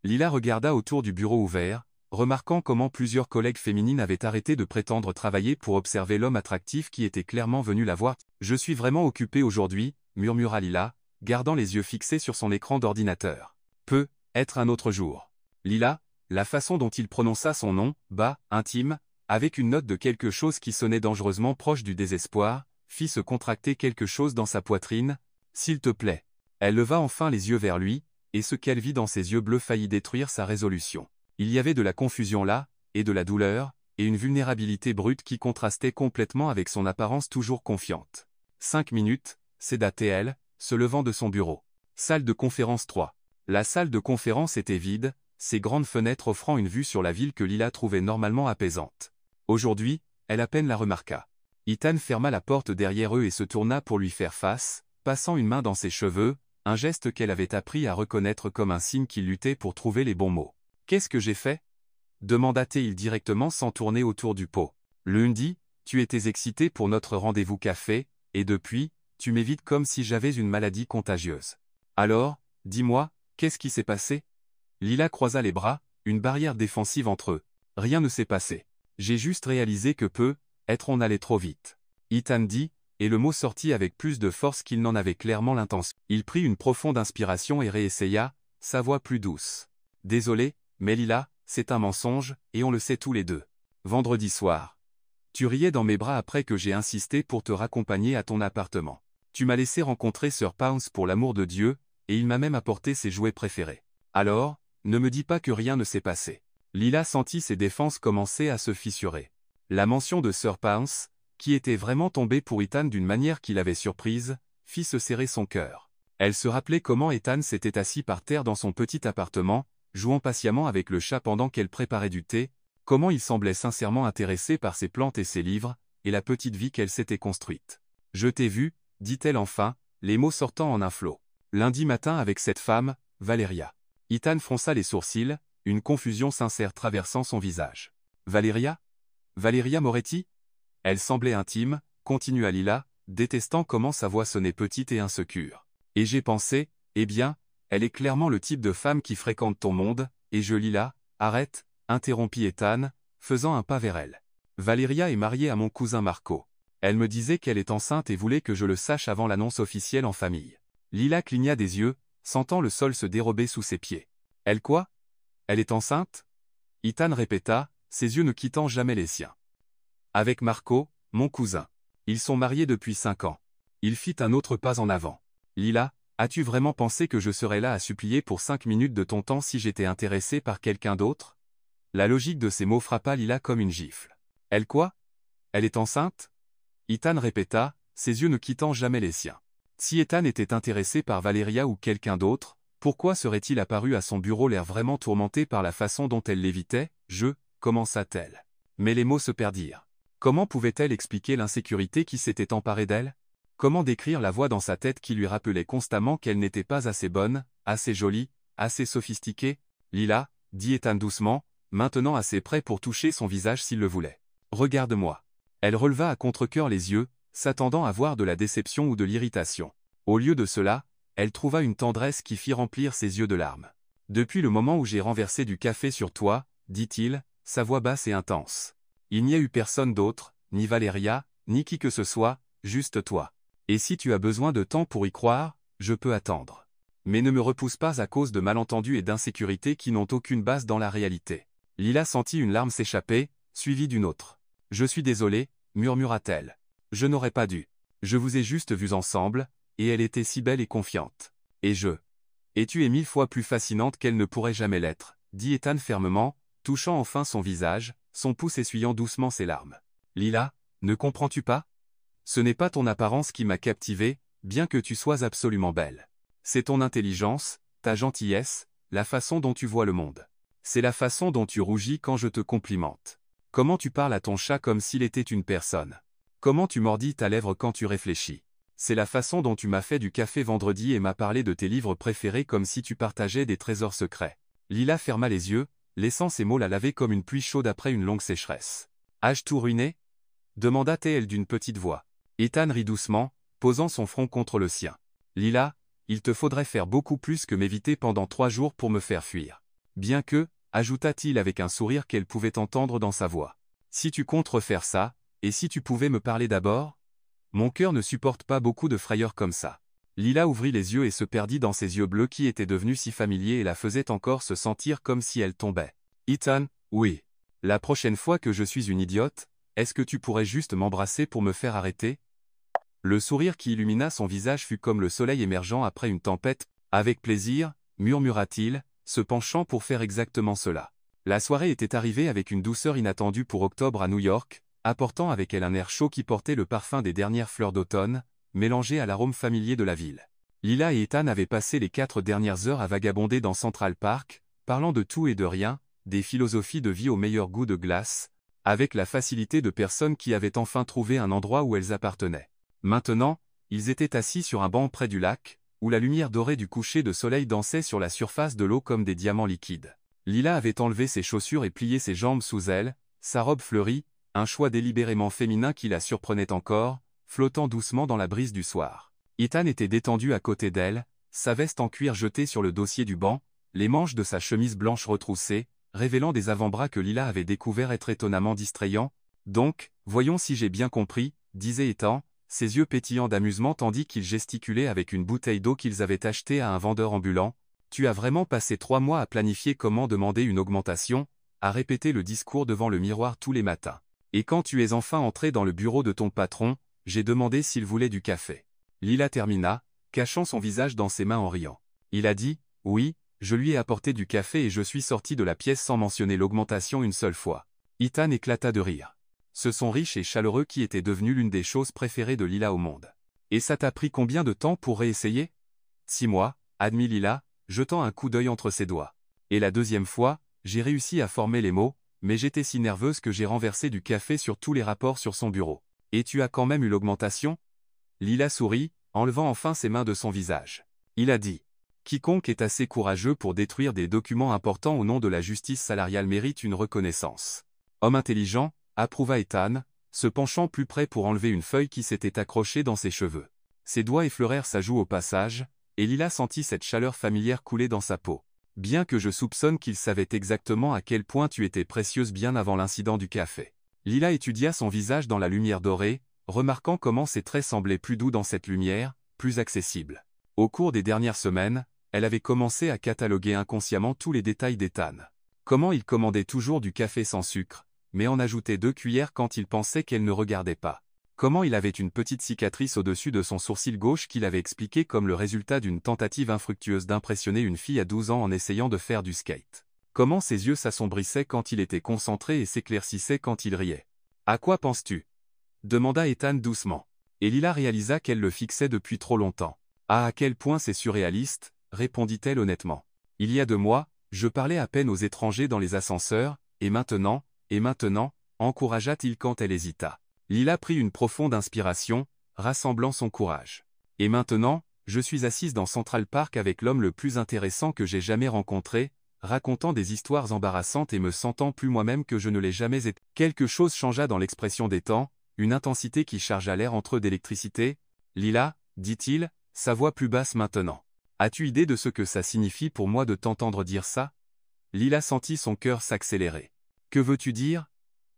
Lila regarda autour du bureau ouvert, remarquant comment plusieurs collègues féminines avaient arrêté de prétendre travailler pour observer l'homme attractif qui était clairement venu la voir. « Je suis vraiment occupée aujourd'hui, » murmura Lila, gardant les yeux fixés sur son écran d'ordinateur. « Peut être un autre jour. » Lila, la façon dont il prononça son nom, bas, intime, avec une note de quelque chose qui sonnait dangereusement proche du désespoir, fit se contracter quelque chose dans sa poitrine. « S'il te plaît. » Elle leva enfin les yeux vers lui, et ce qu'elle vit dans ses yeux bleus faillit détruire sa résolution. Il y avait de la confusion là, et de la douleur, et une vulnérabilité brute qui contrastait complètement avec son apparence toujours confiante. 5 minutes, céda-t-elle, se levant de son bureau. Salle de conférence 3. La salle de conférence était vide, ses grandes fenêtres offrant une vue sur la ville que Lila trouvait normalement apaisante. Aujourd'hui, elle à peine la remarqua. Ethan ferma la porte derrière eux et se tourna pour lui faire face, passant une main dans ses cheveux, un geste qu'elle avait appris à reconnaître comme un signe qu'il luttait pour trouver les bons mots. « Qu'est-ce que j'ai fait ?» demanda-t-il directement sans tourner autour du pot. « Lundi, tu étais excité pour notre rendez-vous café, et depuis, tu m'évites comme si j'avais une maladie contagieuse. Alors, dis-moi, qu'est-ce qui s'est passé ?» Lila croisa les bras, une barrière défensive entre eux. Rien ne s'est passé. J'ai juste réalisé que on allait trop vite. Ethan dit, et le mot sortit avec plus de force qu'il n'en avait clairement l'intention. Il prit une profonde inspiration et réessaya, sa voix plus douce. Désolé, mais Lila, c'est un mensonge, et on le sait tous les deux. Vendredi soir. Tu riais dans mes bras après que j'ai insisté pour te raccompagner à ton appartement. Tu m'as laissé rencontrer Sir Pounce pour l'amour de Dieu, et il m'a même apporté ses jouets préférés. Alors, ne me dis pas que rien ne s'est passé. Lila sentit ses défenses commencer à se fissurer. La mention de Sir Pounce, qui était vraiment tombé pour Ethan d'une manière qui l'avait surprise, fit se serrer son cœur. Elle se rappelait comment Ethan s'était assis par terre dans son petit appartement, jouant patiemment avec le chat pendant qu'elle préparait du thé, comment il semblait sincèrement intéressé par ses plantes et ses livres, et la petite vie qu'elle s'était construite. « Je t'ai vu », dit-elle enfin, les mots sortant en un flot. Lundi matin avec cette femme, Valeria. Ethan fronça les sourcils, une confusion sincère traversant son visage. Valeria? Valeria Moretti? Elle semblait intime, continua Lila, détestant comment sa voix sonnait petite et insécure. Et j'ai pensé, eh bien, elle est clairement le type de femme qui fréquente ton monde, et je Lila, arrête, interrompit Ethan, faisant un pas vers elle. Valeria est mariée à mon cousin Marco. Elle me disait qu'elle est enceinte et voulait que je le sache avant l'annonce officielle en famille. Lila cligna des yeux, sentant le sol se dérober sous ses pieds. Elle quoi? Elle est enceinte? Ethan répéta, ses yeux ne quittant jamais les siens. Avec Marco, mon cousin. Ils sont mariés depuis 5 ans. Il fit un autre pas en avant. Lila, as-tu vraiment pensé que je serais là à supplier pour 5 minutes de ton temps si j'étais intéressé par quelqu'un d'autre? La logique de ces mots frappa Lila comme une gifle. Elle quoi? Elle est enceinte? Ethan répéta, ses yeux ne quittant jamais les siens. Si Ethan était intéressé par Valeria ou quelqu'un d'autre, pourquoi serait-il apparu à son bureau l'air vraiment tourmenté par la façon dont elle l'évitait? Commença-t-elle. Mais les mots se perdirent. Comment pouvait-elle expliquer l'insécurité qui s'était emparée d'elle? Comment décrire la voix dans sa tête qui lui rappelait constamment qu'elle n'était pas assez bonne, assez jolie, assez sophistiquée? Lila, dit Ethan doucement, maintenant assez près pour toucher son visage s'il le voulait. Regarde-moi. Elle releva à contre-cœur les yeux, s'attendant à voir de la déception ou de l'irritation. Au lieu de cela, elle trouva une tendresse qui fit remplir ses yeux de larmes. Depuis le moment où j'ai renversé du café sur toi, dit-il, sa voix basse et intense. Il n'y a eu personne d'autre, ni Valeria, ni qui que ce soit, juste toi. Et si tu as besoin de temps pour y croire, je peux attendre. Mais ne me repousse pas à cause de malentendus et d'insécurités qui n'ont aucune base dans la réalité. Lila sentit une larme s'échapper, suivie d'une autre. Je suis désolée, murmura-t-elle. Je n'aurais pas dû. Je vous ai juste vus ensemble, et elle était si belle et confiante. Et tu es 1000 fois plus fascinante qu'elle ne pourrait jamais l'être, dit Ethan fermement, touchant enfin son visage, son pouce essuyant doucement ses larmes. Lila, ne comprends-tu pas? Ce n'est pas ton apparence qui m'a captivée, bien que tu sois absolument belle. C'est ton intelligence, ta gentillesse, la façon dont tu vois le monde. C'est la façon dont tu rougis quand je te complimente. Comment tu parles à ton chat comme s'il était une personne. Comment tu mordis ta lèvre quand tu réfléchis. C'est la façon dont tu m'as fait du café vendredi et m'as parlé de tes livres préférés comme si tu partageais des trésors secrets. Lila ferma les yeux, laissant ces mots la laver comme une pluie chaude après une longue sécheresse. Ai-je tout ruiné? Demanda-t-elle d'une petite voix. Ethan rit doucement, posant son front contre le sien. Lila, il te faudrait faire beaucoup plus que m'éviter pendant 3 jours pour me faire fuir. Bien que, ajouta-t-il avec un sourire qu'elle pouvait entendre dans sa voix. Si tu comptes refaire ça, et si tu pouvais me parler d'abord? Mon cœur ne supporte pas beaucoup de frayeurs comme ça. Lila ouvrit les yeux et se perdit dans ses yeux bleus qui étaient devenus si familiers et la faisaient encore se sentir comme si elle tombait. Ethan, oui. La prochaine fois que je suis une idiote, est-ce que tu pourrais juste m'embrasser pour me faire arrêter? Le sourire qui illumina son visage fut comme le soleil émergeant après une tempête. Avec plaisir, murmura-t-il, se penchant pour faire exactement cela. La soirée était arrivée avec une douceur inattendue pour octobre à New York, apportant avec elle un air chaud qui portait le parfum des dernières fleurs d'automne, mélangé à l'arôme familier de la ville. Lila et Ethan avaient passé les 4 dernières heures à vagabonder dans Central Park, parlant de tout et de rien, des philosophies de vie au meilleur goût de glace, avec la facilité de personnes qui avaient enfin trouvé un endroit où elles appartenaient. Maintenant, ils étaient assis sur un banc près du lac, où la lumière dorée du coucher de soleil dansait sur la surface de l'eau comme des diamants liquides. Lila avait enlevé ses chaussures et plié ses jambes sous elle, sa robe fleurie, un choix délibérément féminin qui la surprenait encore, flottant doucement dans la brise du soir. Ethan était détendu à côté d'elle, sa veste en cuir jetée sur le dossier du banc, les manches de sa chemise blanche retroussées, révélant des avant-bras que Lila avait découvert être étonnamment distrayants. Donc, voyons si j'ai bien compris, disait Ethan, ses yeux pétillants d'amusement tandis qu'il gesticulait avec une bouteille d'eau qu'ils avaient achetée à un vendeur ambulant. Tu as vraiment passé 3 mois à planifier comment demander une augmentation, à répéter le discours devant le miroir tous les matins. Et quand tu es enfin entré dans le bureau de ton patron, j'ai demandé s'il voulait du café. Lila termina, cachant son visage dans ses mains en riant. Il a dit, oui, je lui ai apporté du café et je suis sorti de la pièce sans mentionner l'augmentation une seule fois. Ethan éclata de rire. Ce son riche et chaleureux qui était devenu l'une des choses préférées de Lila au monde. Et ça t'a pris combien de temps pour réessayer? 6 mois, admit Lila, jetant un coup d'œil entre ses doigts. Et la deuxième fois, j'ai réussi à former les mots, mais j'étais si nerveuse que j'ai renversé du café sur tous les rapports sur son bureau. Et tu as quand même eu l'augmentation? Lila sourit, enlevant enfin ses mains de son visage. Il a dit. Quiconque est assez courageux pour détruire des documents importants au nom de la justice salariale mérite une reconnaissance. Homme intelligent, approuva Ethan, se penchant plus près pour enlever une feuille qui s'était accrochée dans ses cheveux. Ses doigts effleurèrent sa joue au passage, et Lila sentit cette chaleur familière couler dans sa peau. Bien que je soupçonne qu'il savait exactement à quel point tu étais précieuse bien avant l'incident du café. Lila étudia son visage dans la lumière dorée, remarquant comment ses traits semblaient plus doux dans cette lumière, plus accessibles. Au cours des dernières semaines, elle avait commencé à cataloguer inconsciemment tous les détails d'Ethan. Comment il commandait toujours du café sans sucre, mais en ajoutait 2 cuillères quand il pensait qu'elle ne regardait pas. Comment il avait une petite cicatrice au-dessus de son sourcil gauche qu'il avait expliqué comme le résultat d'une tentative infructueuse d'impressionner une fille à 12 ans en essayant de faire du skate. Comment ses yeux s'assombrissaient quand il était concentré et s'éclaircissaient quand il riait. À quoi penses-tu? Demanda Ethan doucement. Et Lila réalisa qu'elle le fixait depuis trop longtemps. Ah, à quel point c'est surréaliste, répondit-elle honnêtement. Il y a 2 mois, je parlais à peine aux étrangers dans les ascenseurs, et maintenant, encouragea-t-il quand elle hésita. Lila prit une profonde inspiration, rassemblant son courage. Et maintenant, je suis assise dans Central Park avec l'homme le plus intéressant que j'ai jamais rencontré, racontant des histoires embarrassantes et me sentant plus moi-même que je ne l'ai jamais été. Quelque chose changea dans l'expression d'Ethan, une intensité qui chargea l'air entre eux d'électricité. Lila, dit-il, sa voix plus basse maintenant. As-tu idée de ce que ça signifie pour moi de t'entendre dire ça? Lila sentit son cœur s'accélérer. Que veux-tu dire?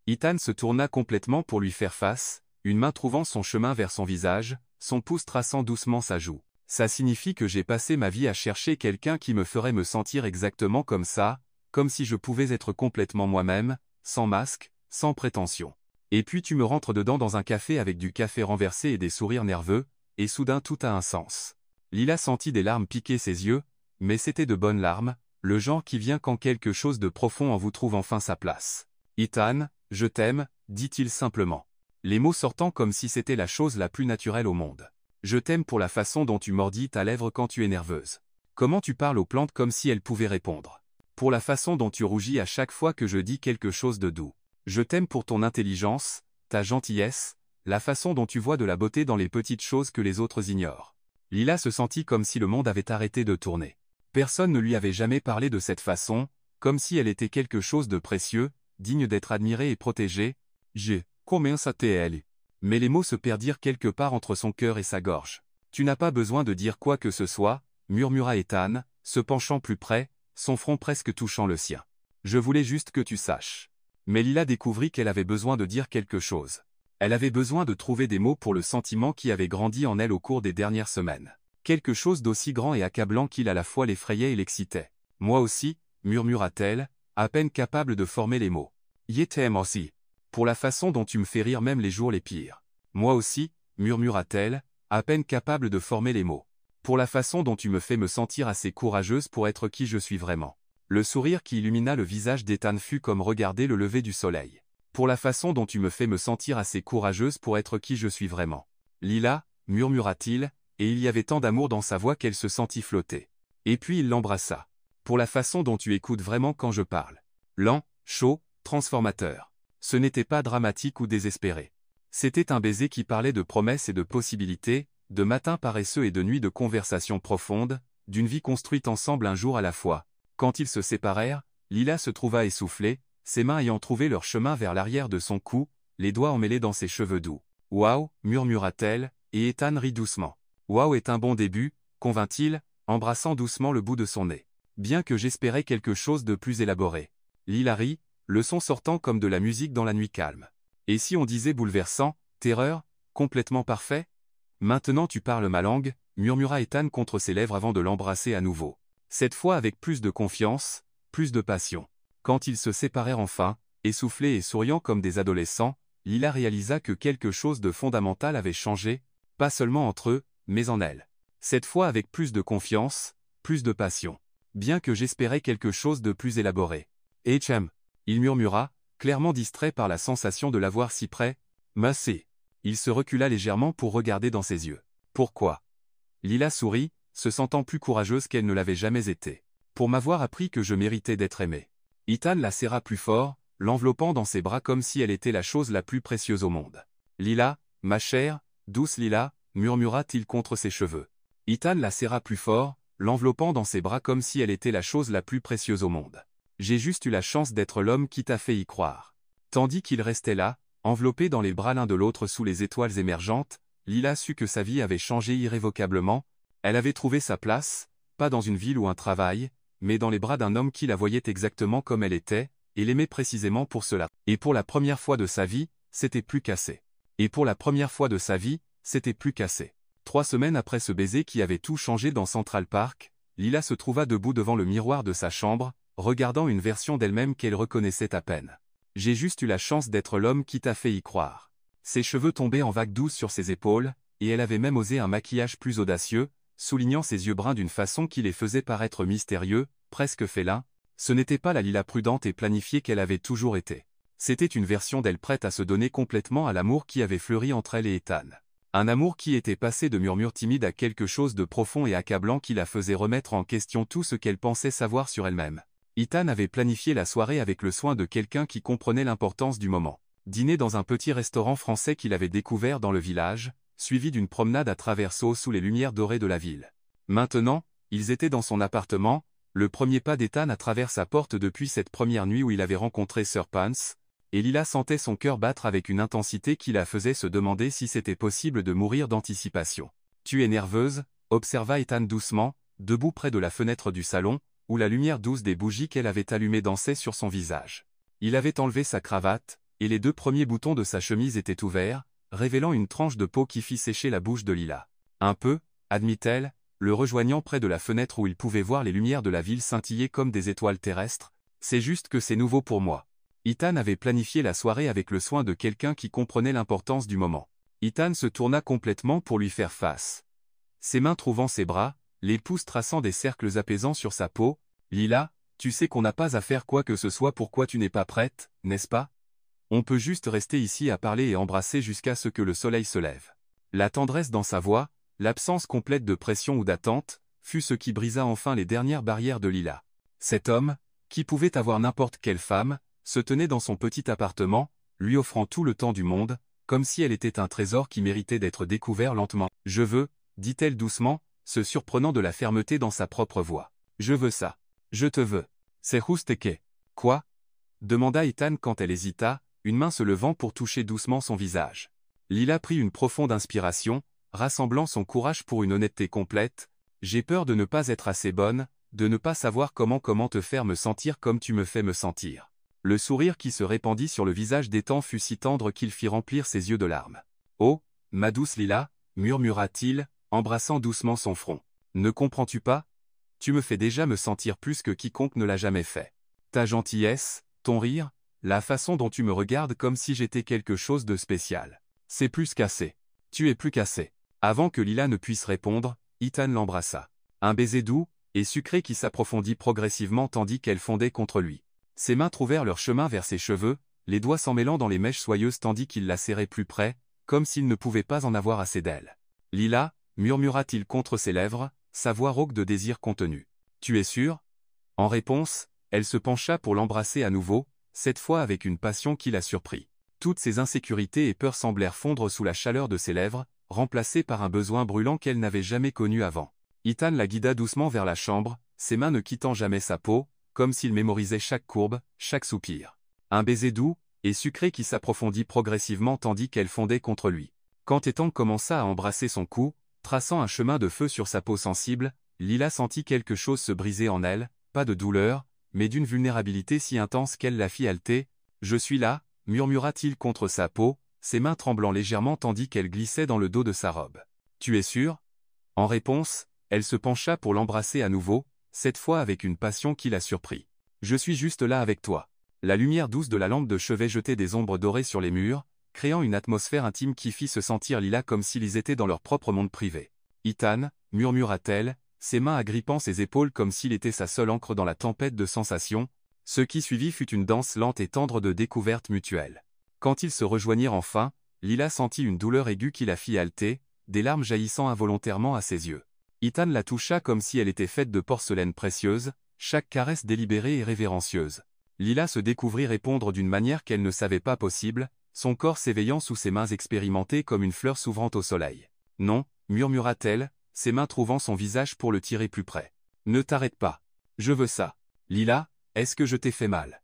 Ethan se tourna complètement pour lui faire face, une main trouvant son chemin vers son visage, son pouce traçant doucement sa joue. Ça signifie que j'ai passé ma vie à chercher quelqu'un qui me ferait me sentir exactement comme ça, comme si je pouvais être complètement moi-même, sans masque, sans prétention. Et puis tu me rentres dedans dans un café avec du café renversé et des sourires nerveux, et soudain tout a un sens. Lila sentit des larmes piquer ses yeux, mais c'était de bonnes larmes, le genre qui vient quand quelque chose de profond en vous trouve enfin sa place. Ethan, je t'aime, dit-il simplement. Les mots sortant comme si c'était la chose la plus naturelle au monde. Je t'aime pour la façon dont tu mordis ta lèvre quand tu es nerveuse. Comment tu parles aux plantes comme si elles pouvaient répondre. Pour la façon dont tu rougis à chaque fois que je dis quelque chose de doux. Je t'aime pour ton intelligence, ta gentillesse, la façon dont tu vois de la beauté dans les petites choses que les autres ignorent. Lila se sentit comme si le monde avait arrêté de tourner. Personne ne lui avait jamais parlé de cette façon, comme si elle était quelque chose de précieux, digne d'être admiré et protégé. Combien ça t'est. Mais les mots se perdirent quelque part entre son cœur et sa gorge. Tu n'as pas besoin de dire quoi que ce soit, murmura Ethan, se penchant plus près, son front presque touchant le sien. Je voulais juste que tu saches. Mais Lila découvrit qu'elle avait besoin de dire quelque chose. Elle avait besoin de trouver des mots pour le sentiment qui avait grandi en elle au cours des dernières semaines. Quelque chose d'aussi grand et accablant qu'il à la fois l'effrayait et l'excitait. Moi aussi, murmura-t-elle, à peine capable de former les mots. Je t'aime aussi. Pour la façon dont tu me fais rire même les jours les pires. Moi aussi, murmura-t-elle, à peine capable de former les mots. Pour la façon dont tu me fais me sentir assez courageuse pour être qui je suis vraiment. Le sourire qui illumina le visage d'Ethan fut comme regarder le lever du soleil. Pour la façon dont tu me fais me sentir assez courageuse pour être qui je suis vraiment. Lila, murmura-t-il, et il y avait tant d'amour dans sa voix qu'elle se sentit flotter. Et puis il l'embrassa. Pour la façon dont tu écoutes vraiment quand je parle. Lent, chaud, transformateur. Ce n'était pas dramatique ou désespéré. C'était un baiser qui parlait de promesses et de possibilités, de matins paresseux et de nuits de conversations profondes, d'une vie construite ensemble un jour à la fois. Quand ils se séparèrent, Lila se trouva essoufflée, ses mains ayant trouvé leur chemin vers l'arrière de son cou, les doigts emmêlés dans ses cheveux doux. « Waouh » murmura-t-elle, et Ethan rit doucement. « Waouh est un bon début » convint-il, embrassant doucement le bout de son nez. Bien que j'espérais quelque chose de plus élaboré. Lila rit, le son sortant comme de la musique dans la nuit calme. Et si on disait bouleversant, terreur, complètement parfait? Maintenant tu parles ma langue, murmura Ethan contre ses lèvres avant de l'embrasser à nouveau. Cette fois avec plus de confiance, plus de passion. Quand ils se séparèrent enfin, essoufflés et souriant comme des adolescents, Lila réalisa que quelque chose de fondamental avait changé, pas seulement entre eux, mais en elle. Cette fois avec plus de confiance, plus de passion. Bien que j'espérais quelque chose de plus élaboré. H.M. Il murmura, clairement distrait par la sensation de la voir si près. Merci. Il se recula légèrement pour regarder dans ses yeux. Pourquoi? Lila sourit, se sentant plus courageuse qu'elle ne l'avait jamais été. Pour m'avoir appris que je méritais d'être aimée. Ethan la serra plus fort, l'enveloppant dans ses bras comme si elle était la chose la plus précieuse au monde. Lila, ma chère, douce Lila, murmura-t-il contre ses cheveux. Ethan la serra plus fort, l'enveloppant dans ses bras comme si elle était la chose la plus précieuse au monde. J'ai juste eu la chance d'être l'homme qui t'a fait y croire. Tandis qu'il restait là, enveloppé dans les bras l'un de l'autre sous les étoiles émergentes, Lila sut que sa vie avait changé irrévocablement, elle avait trouvé sa place, pas dans une ville ou un travail, mais dans les bras d'un homme qui la voyait exactement comme elle était, et l'aimait précisément pour cela. Et pour la première fois de sa vie, c'était plus cassé. Et pour la première fois de sa vie, c'était plus cassé. 3 semaines après ce baiser qui avait tout changé dans Central Park, Lila se trouva debout devant le miroir de sa chambre, regardant une version d'elle-même qu'elle reconnaissait à peine. J'ai juste eu la chance d'être l'homme qui t'a fait y croire. Ses cheveux tombaient en vagues douces sur ses épaules, et elle avait même osé un maquillage plus audacieux, soulignant ses yeux bruns d'une façon qui les faisait paraître mystérieux, presque félins. Ce n'était pas la Lila prudente et planifiée qu'elle avait toujours été. C'était une version d'elle prête à se donner complètement à l'amour qui avait fleuri entre elle et Ethan. Un amour qui était passé de murmures timides à quelque chose de profond et accablant qui la faisait remettre en question tout ce qu'elle pensait savoir sur elle-même. Ethan avait planifié la soirée avec le soin de quelqu'un qui comprenait l'importance du moment. Dîner dans un petit restaurant français qu'il avait découvert dans le village, suivi d'une promenade à travers Sceaux sous les lumières dorées de la ville. Maintenant, ils étaient dans son appartement, le premier pas d'Ethan à travers sa porte depuis cette première nuit où il avait rencontré Sir Pance, et Lila sentait son cœur battre avec une intensité qui la faisait se demander si c'était possible de mourir d'anticipation. « Tu es nerveuse ?» observa Ethan doucement, debout près de la fenêtre du salon, où la lumière douce des bougies qu'elle avait allumées dansait sur son visage. Il avait enlevé sa cravate, et les 2 premiers boutons de sa chemise étaient ouverts, révélant une tranche de peau qui fit sécher la bouche de Lila. Un peu, admit-elle, le rejoignant près de la fenêtre où il pouvait voir les lumières de la ville scintiller comme des étoiles terrestres. C'est juste que c'est nouveau pour moi. Ethan avait planifié la soirée avec le soin de quelqu'un qui comprenait l'importance du moment. Ethan se tourna complètement pour lui faire face. Ses mains trouvant ses bras, les pouces traçant des cercles apaisants sur sa peau. « Lila, tu sais qu'on n'a pas à faire quoi que ce soit pourquoi tu n'es pas prête, n'est-ce pas? On peut juste rester ici à parler et embrasser jusqu'à ce que le soleil se lève. » La tendresse dans sa voix, l'absence complète de pression ou d'attente, fut ce qui brisa enfin les dernières barrières de Lila. Cet homme, qui pouvait avoir n'importe quelle femme, se tenait dans son petit appartement, lui offrant tout le temps du monde, comme si elle était un trésor qui méritait d'être découvert lentement. « Je veux, » dit-elle doucement, se surprenant de la fermeté dans sa propre voix. « Je veux ça. Je te veux. C'est juste que... » « Quoi ?» demanda Ethan quand elle hésita, une main se levant pour toucher doucement son visage. Lila prit une profonde inspiration, rassemblant son courage pour une honnêteté complète. « J'ai peur de ne pas être assez bonne, de ne pas savoir comment te faire me sentir comme tu me fais me sentir. » Le sourire qui se répandit sur le visage d'Ethan fut si tendre qu'il fit remplir ses yeux de larmes. « Oh, ma douce Lila, » murmura-t-il, embrassant doucement son front. « Ne comprends-tu pas? Tu me fais déjà me sentir plus que quiconque ne l'a jamais fait. Ta gentillesse, ton rire, la façon dont tu me regardes comme si j'étais quelque chose de spécial. C'est plus qu'assez. Tu es plus qu'assez. » Avant que Lila ne puisse répondre, Ethan l'embrassa. Un baiser doux et sucré qui s'approfondit progressivement tandis qu'elle fondait contre lui. Ses mains trouvèrent leur chemin vers ses cheveux, les doigts s'en mêlant dans les mèches soyeuses tandis qu'il la serrait plus près, comme s'il ne pouvait pas en avoir assez d'elle. « Lila » murmura-t-il contre ses lèvres, sa voix rauque de désir contenu. « Tu es sûre ?» En réponse, elle se pencha pour l'embrasser à nouveau, cette fois avec une passion qui la surprit. Toutes ses insécurités et peurs semblèrent fondre sous la chaleur de ses lèvres, remplacées par un besoin brûlant qu'elle n'avait jamais connu avant. Ethan la guida doucement vers la chambre, ses mains ne quittant jamais sa peau, comme s'il mémorisait chaque courbe, chaque soupir. Un baiser doux et sucré qui s'approfondit progressivement tandis qu'elle fondait contre lui. Quand Ethan commença à embrasser son cou, traçant un chemin de feu sur sa peau sensible, Lila sentit quelque chose se briser en elle, pas de douleur, mais d'une vulnérabilité si intense qu'elle la fit halter. « Je suis là », murmura-t-il contre sa peau, ses mains tremblant légèrement tandis qu'elle glissait dans le dos de sa robe. « Tu es sûr ?» En réponse, elle se pencha pour l'embrasser à nouveau, cette fois avec une passion qui la surprit. « Je suis juste là avec toi. » La lumière douce de la lampe de chevet jetait des ombres dorées sur les murs, créant une atmosphère intime qui fit se sentir Lila comme s'ils étaient dans leur propre monde privé. « Ethan » murmura-t-elle, ses mains agrippant ses épaules comme s'il était sa seule encre dans la tempête de sensations. Ce qui suivit fut une danse lente et tendre de découverte mutuelle. Quand ils se rejoignirent enfin, Lila sentit une douleur aiguë qui la fit halter, des larmes jaillissant involontairement à ses yeux. Ethan la toucha comme si elle était faite de porcelaine précieuse, chaque caresse délibérée et révérencieuse. Lila se découvrit répondre d'une manière qu'elle ne savait pas possible, son corps s'éveillant sous ses mains expérimentées comme une fleur s'ouvrant au soleil. « Non » murmura-t-elle, ses mains trouvant son visage pour le tirer plus près. « Ne t'arrête pas. Je veux ça. Lila, est-ce que je t'ai fait mal?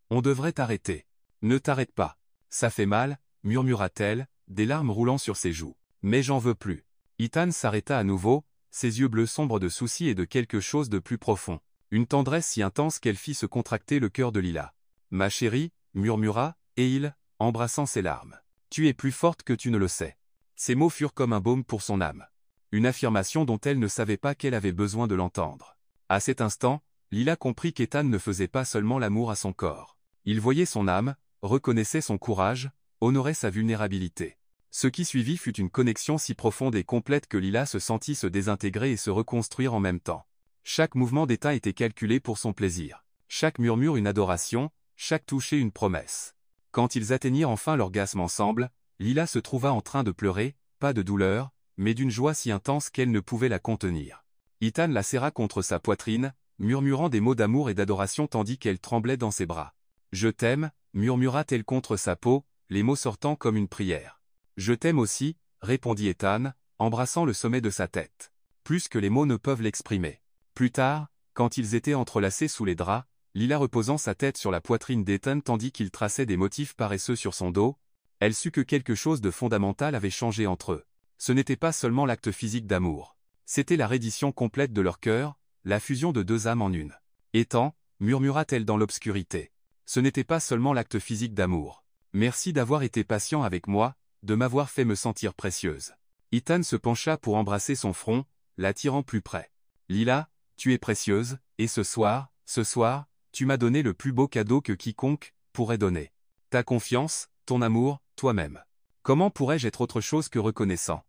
On devrait t'arrêter. Ne t'arrête pas. Ça fait mal, murmura-t-elle, des larmes roulant sur ses joues. Mais j'en veux plus. » Ethan s'arrêta à nouveau, ses yeux bleus sombres de souci et de quelque chose de plus profond. Une tendresse si intense qu'elle fit se contracter le cœur de Lila. « Ma chérie » murmura, et il, embrassant ses larmes. « Tu es plus forte que tu ne le sais. » Ces mots furent comme un baume pour son âme. Une affirmation dont elle ne savait pas qu'elle avait besoin de l'entendre. À cet instant, Lila comprit qu'Ethan ne faisait pas seulement l'amour à son corps. Il voyait son âme, reconnaissait son courage, honorait sa vulnérabilité. Ce qui suivit fut une connexion si profonde et complète que Lila se sentit se désintégrer et se reconstruire en même temps. Chaque mouvement d'Ethan était calculé pour son plaisir. Chaque murmure une adoration, chaque toucher une promesse. Quand ils atteignirent enfin l'orgasme ensemble, Lila se trouva en train de pleurer, pas de douleur, mais d'une joie si intense qu'elle ne pouvait la contenir. Ethan la serra contre sa poitrine, murmurant des mots d'amour et d'adoration tandis qu'elle tremblait dans ses bras. « Je t'aime » murmura-t-elle contre sa peau, les mots sortant comme une prière. « Je t'aime aussi » répondit Ethan, embrassant le sommet de sa tête. Plus que les mots ne peuvent l'exprimer. Plus tard, quand ils étaient entrelacés sous les draps, Lila reposant sa tête sur la poitrine d'Ethan tandis qu'il traçait des motifs paresseux sur son dos, elle sut que quelque chose de fondamental avait changé entre eux. Ce n'était pas seulement l'acte physique d'amour. C'était la reddition complète de leur cœur, la fusion de deux âmes en une. « Ethan » murmura-t-elle dans l'obscurité. Ce n'était pas seulement l'acte physique d'amour. Merci d'avoir été patient avec moi, de m'avoir fait me sentir précieuse. Ethan se pencha pour embrasser son front, l'attirant plus près. « Lila, tu es précieuse, et ce soir, tu m'as donné le plus beau cadeau que quiconque pourrait donner. Ta confiance, ton amour, toi-même. Comment pourrais-je être autre chose que reconnaissant ?»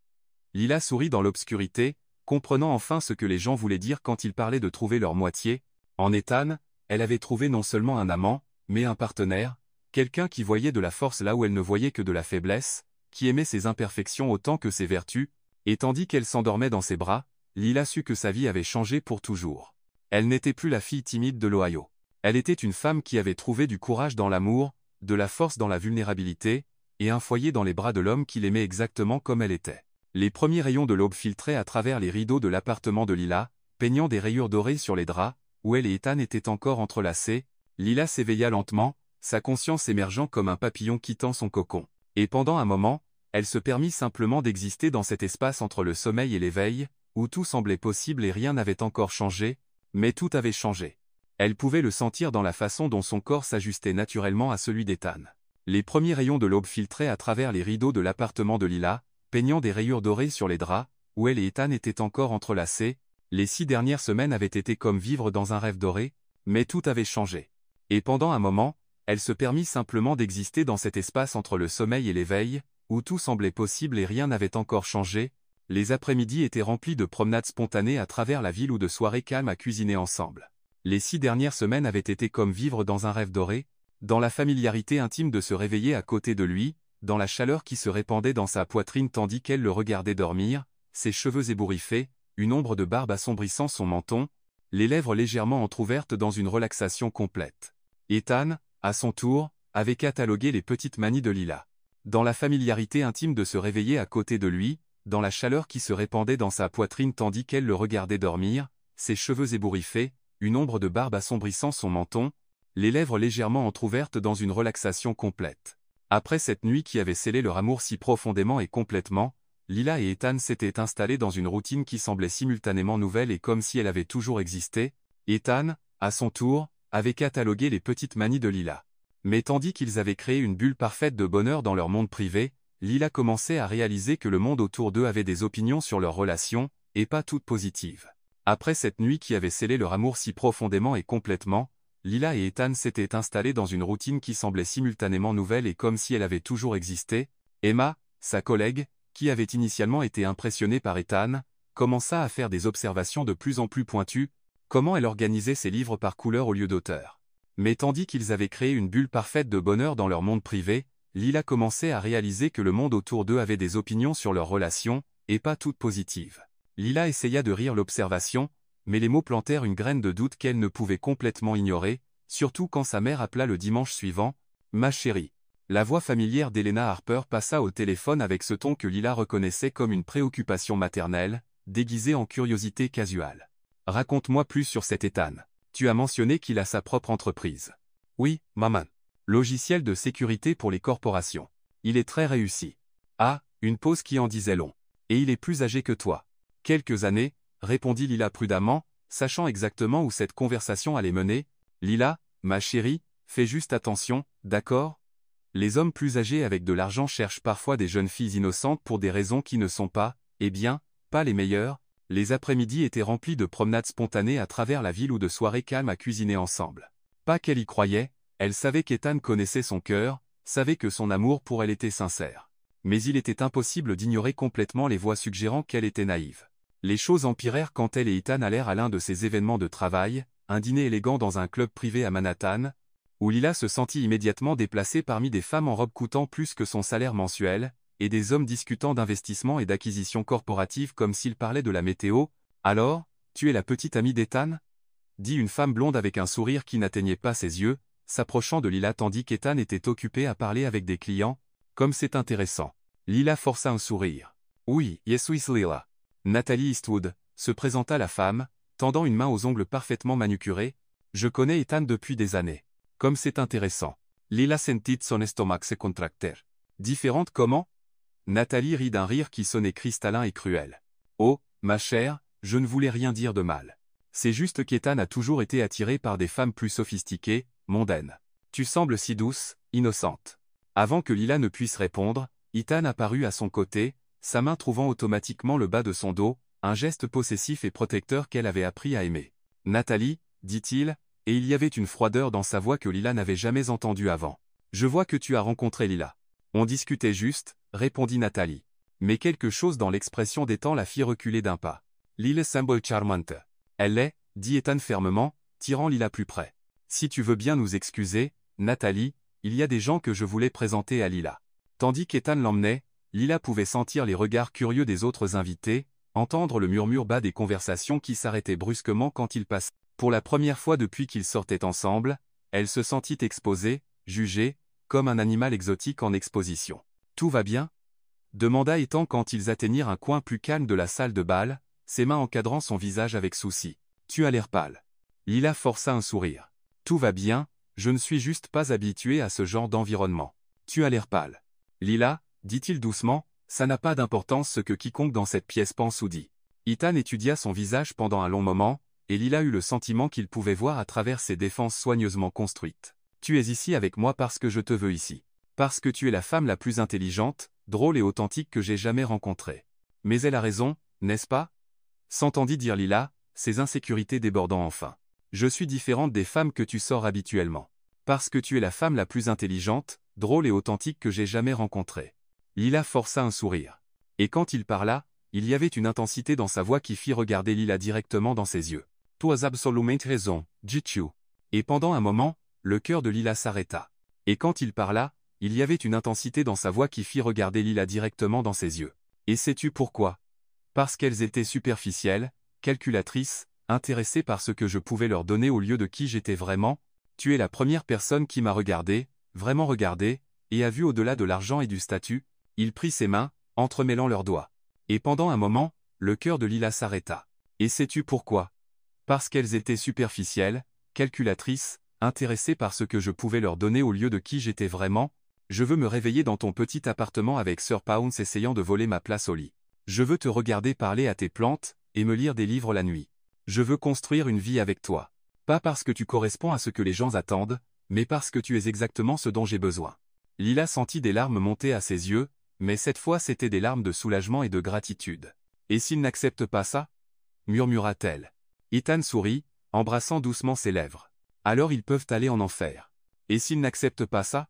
Lila sourit dans l'obscurité, comprenant enfin ce que les gens voulaient dire quand ils parlaient de trouver leur moitié. En Ethan, elle avait trouvé non seulement un amant, mais un partenaire, quelqu'un qui voyait de la force là où elle ne voyait que de la faiblesse, qui aimait ses imperfections autant que ses vertus, et tandis qu'elle s'endormait dans ses bras, Lila sut que sa vie avait changé pour toujours. Elle n'était plus la fille timide de l'Ohio. Elle était une femme qui avait trouvé du courage dans l'amour, de la force dans la vulnérabilité, et un foyer dans les bras de l'homme qui l'aimait exactement comme elle était. Les premiers rayons de l'aube filtraient à travers les rideaux de l'appartement de Lila, peignant des rayures dorées sur les draps, où elle et Ethan étaient encore entrelacés. Lila s'éveilla lentement, sa conscience émergeant comme un papillon quittant son cocon. Et pendant un moment, elle se permit simplement d'exister dans cet espace entre le sommeil et l'éveil, où tout semblait possible et rien n'avait encore changé, mais tout avait changé. Elle pouvait le sentir dans la façon dont son corps s'ajustait naturellement à celui d'Ethan. Les premiers rayons de l'aube filtraient à travers les rideaux de l'appartement de Lila, peignant des rayures dorées sur les draps, où elle et Ethan étaient encore entrelacés. Les 6 dernières semaines avaient été comme vivre dans un rêve doré, mais tout avait changé. Et pendant un moment, elle se permit simplement d'exister dans cet espace entre le sommeil et l'éveil, où tout semblait possible et rien n'avait encore changé. Les après-midi étaient remplis de promenades spontanées à travers la ville ou de soirées calmes à cuisiner ensemble. Les 6 dernières semaines avaient été comme vivre dans un rêve doré, dans la familiarité intime de se réveiller à côté de lui, dans la chaleur qui se répandait dans sa poitrine tandis qu'elle le regardait dormir, ses cheveux ébouriffés, une ombre de barbe assombrissant son menton, les lèvres légèrement entr'ouvertes dans une relaxation complète. Ethan, à son tour, avait catalogué les petites manies de Lila. Dans la familiarité intime de se réveiller à côté de lui, dans la chaleur qui se répandait dans sa poitrine tandis qu'elle le regardait dormir, ses cheveux ébouriffés, une ombre de barbe assombrissant son menton, les lèvres légèrement entr'ouvertes dans une relaxation complète. Après cette nuit qui avait scellé leur amour si profondément et complètement, Lila et Ethan s'étaient installés dans une routine qui semblait simultanément nouvelle et comme si elle avait toujours existé. Ethan, à son tour, avaient catalogué les petites manies de Lila. Mais tandis qu'ils avaient créé une bulle parfaite de bonheur dans leur monde privé, Lila commençait à réaliser que le monde autour d'eux avait des opinions sur leurs relations, et pas toutes positives. Après cette nuit qui avait scellé leur amour si profondément et complètement, Lila et Ethan s'étaient installés dans une routine qui semblait simultanément nouvelle et comme si elle avait toujours existé. Emma, sa collègue, qui avait initialement été impressionnée par Ethan, commença à faire des observations de plus en plus pointues, comment elle organisait ses livres par couleur au lieu d'auteur. Mais tandis qu'ils avaient créé une bulle parfaite de bonheur dans leur monde privé, Lila commençait à réaliser que le monde autour d'eux avait des opinions sur leurs relations, et pas toutes positives. Lila essaya de rire l'observation, mais les mots plantèrent une graine de doute qu'elle ne pouvait complètement ignorer, surtout quand sa mère appela le dimanche suivant « Ma chérie ». La voix familière d'Helena Harper passa au téléphone avec ce ton que Lila reconnaissait comme une préoccupation maternelle, déguisée en curiosité casuale. « Raconte-moi plus sur cet Ethan. Tu as mentionné qu'il a sa propre entreprise. »« Oui, maman. Logiciel de sécurité pour les corporations. Il est très réussi. » Ah, une pause qui en disait long. « Et il est plus âgé que toi. » « Quelques années, » répondit Lila prudemment, sachant exactement où cette conversation allait mener. « Lila, ma chérie, fais juste attention, d'accord ? Les hommes plus âgés avec de l'argent cherchent parfois des jeunes filles innocentes pour des raisons qui ne sont pas, eh bien, pas les meilleures. » Les après-midi étaient remplis de promenades spontanées à travers la ville ou de soirées calmes à cuisiner ensemble. Pas qu'elle y croyait, elle savait qu'Ethan connaissait son cœur, savait que son amour pour elle était sincère. Mais il était impossible d'ignorer complètement les voix suggérant qu'elle était naïve. Les choses empirèrent quand elle et Ethan allèrent à l'un de ces événements de travail, un dîner élégant dans un club privé à Manhattan, où Lila se sentit immédiatement déplacée parmi des femmes en robe coûtant plus que son salaire mensuel, et des hommes discutant d'investissement et d'acquisition corporative comme s'ils parlaient de la météo. « Alors, tu es la petite amie d'Ethan » dit une femme blonde avec un sourire qui n'atteignait pas ses yeux, s'approchant de Lila tandis qu'Ethan était occupé à parler avec des clients. « Comme c'est intéressant. » Lila força un sourire. « Oui, yes with Lila. » Natalie Eastwood, se présenta la femme, tendant une main aux ongles parfaitement manucurés. « Je connais Ethan depuis des années. Comme c'est intéressant. » Lila sentit son estomac se contracter. « Différente comment ?» Nathalie rit d'un rire qui sonnait cristallin et cruel. « Oh, ma chère, je ne voulais rien dire de mal. C'est juste qu'Ethan a toujours été attiré par des femmes plus sophistiquées, mondaines. Tu sembles si douce, innocente. » Avant que Lila ne puisse répondre, Ethan apparut à son côté, sa main trouvant automatiquement le bas de son dos, un geste possessif et protecteur qu'elle avait appris à aimer. « Nathalie, dit-il, et il y avait une froideur dans sa voix que Lila n'avait jamais entendue avant. Je vois que tu as rencontré Lila. On discutait juste, répondit Nathalie. Mais quelque chose dans l'expression d'Ethan la fit reculer d'un pas. Lila semble charmante. Elle l'est, dit Ethan fermement, tirant Lila plus près. Si tu veux bien nous excuser, Nathalie, il y a des gens que je voulais présenter à Lila. Tandis qu'Ethan l'emmenait, Lila pouvait sentir les regards curieux des autres invités, entendre le murmure bas des conversations qui s'arrêtaient brusquement quand ils passaient. Pour la première fois depuis qu'ils sortaient ensemble, elle se sentit exposée, jugée, comme un animal exotique en exposition. « Tout va bien ?» demanda Ethan quand ils atteignirent un coin plus calme de la salle de bal, ses mains encadrant son visage avec souci. « Tu as l'air pâle. » Lila força un sourire. « Tout va bien, je ne suis juste pas habitué à ce genre d'environnement. Tu as l'air pâle. » Lila, dit-il doucement, ça n'a pas d'importance ce que quiconque dans cette pièce pense ou dit. Ethan étudia son visage pendant un long moment, et Lila eut le sentiment qu'il pouvait voir à travers ses défenses soigneusement construites. Tu es ici avec moi parce que je te veux ici. Parce que tu es la femme la plus intelligente, drôle et authentique que j'ai jamais rencontrée. Mais elle a raison, n'est-ce pas ? S'entendit dire Lila, ses insécurités débordant enfin. Je suis différente des femmes que tu sors habituellement. Parce que tu es la femme la plus intelligente, drôle et authentique que j'ai jamais rencontrée. Lila força un sourire. Et quand il parla, il y avait une intensité dans sa voix qui fit regarder Lila directement dans ses yeux. Tu as absolument raison, Jichu. Et pendant un moment, le cœur de Lila s'arrêta. Et quand il parla, il y avait une intensité dans sa voix qui fit regarder Lila directement dans ses yeux. Et sais-tu pourquoi ? Parce qu'elles étaient superficielles, calculatrices, intéressées par ce que je pouvais leur donner au lieu de qui j'étais vraiment. Tu es la première personne qui m'a regardé, vraiment regardé, et a vu au-delà de l'argent et du statut. Il prit ses mains, entremêlant leurs doigts. Et pendant un moment, le cœur de Lila s'arrêta. Et sais-tu pourquoi ? Parce qu'elles étaient superficielles, calculatrices, intéressées par ce que je pouvais leur donner au lieu de qui j'étais vraiment. Je veux me réveiller dans ton petit appartement avec Sir Pounce essayant de voler ma place au lit. Je veux te regarder parler à tes plantes, et me lire des livres la nuit. Je veux construire une vie avec toi. Pas parce que tu corresponds à ce que les gens attendent, mais parce que tu es exactement ce dont j'ai besoin. Lila sentit des larmes monter à ses yeux, mais cette fois c'étaient des larmes de soulagement et de gratitude. « Et s'il n'accepte pas ça ?» murmura-t-elle. Ethan sourit, embrassant doucement ses lèvres. « Alors ils peuvent aller en enfer. »« Et s'il n'accepte pas ça ?»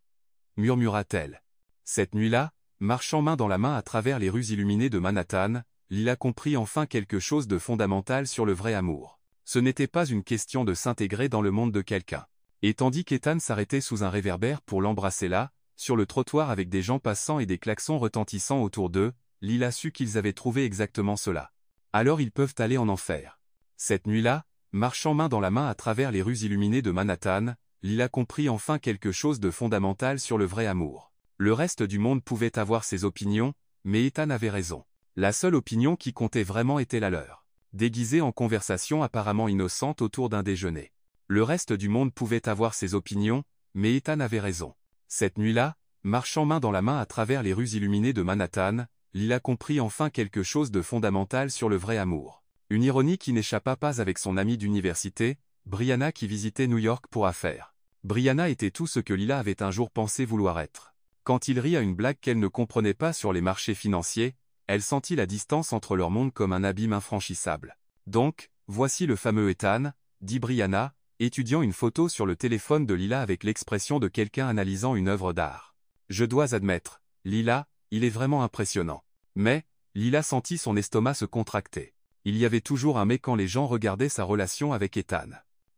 murmura-t-elle. Cette nuit-là, marchant main dans la main à travers les rues illuminées de Manhattan, Lila comprit enfin quelque chose de fondamental sur le vrai amour. Ce n'était pas une question de s'intégrer dans le monde de quelqu'un. Et tandis qu'Ethan s'arrêtait sous un réverbère pour l'embrasser là, sur le trottoir avec des gens passant et des klaxons retentissant autour d'eux, Lila sut qu'ils avaient trouvé exactement cela. Alors ils peuvent aller en enfer. Cette nuit-là, marchant main dans la main à travers les rues illuminées de Manhattan, Lila comprit enfin quelque chose de fondamental sur le vrai amour. Le reste du monde pouvait avoir ses opinions, mais Ethan avait raison. La seule opinion qui comptait vraiment était la leur. Déguisée en conversation apparemment innocente autour d'un déjeuner. Le reste du monde pouvait avoir ses opinions, mais Ethan avait raison. Cette nuit-là, marchant main dans la main à travers les rues illuminées de Manhattan, Lila comprit enfin quelque chose de fondamental sur le vrai amour. Une ironie qui n'échappa pas avec son amie d'université, Brianna qui visitait New York pour affaires. Brianna était tout ce que Lila avait un jour pensé vouloir être. Quand il rit à une blague qu'elle ne comprenait pas sur les marchés financiers, elle sentit la distance entre leur monde comme un abîme infranchissable. Donc, voici le fameux Ethan, dit Brianna, étudiant une photo sur le téléphone de Lila avec l'expression de quelqu'un analysant une œuvre d'art. Je dois admettre, Lila, il est vraiment impressionnant. Mais, Lila sentit son estomac se contracter. Il y avait toujours un mais quand les gens regardaient sa relation avec Ethan.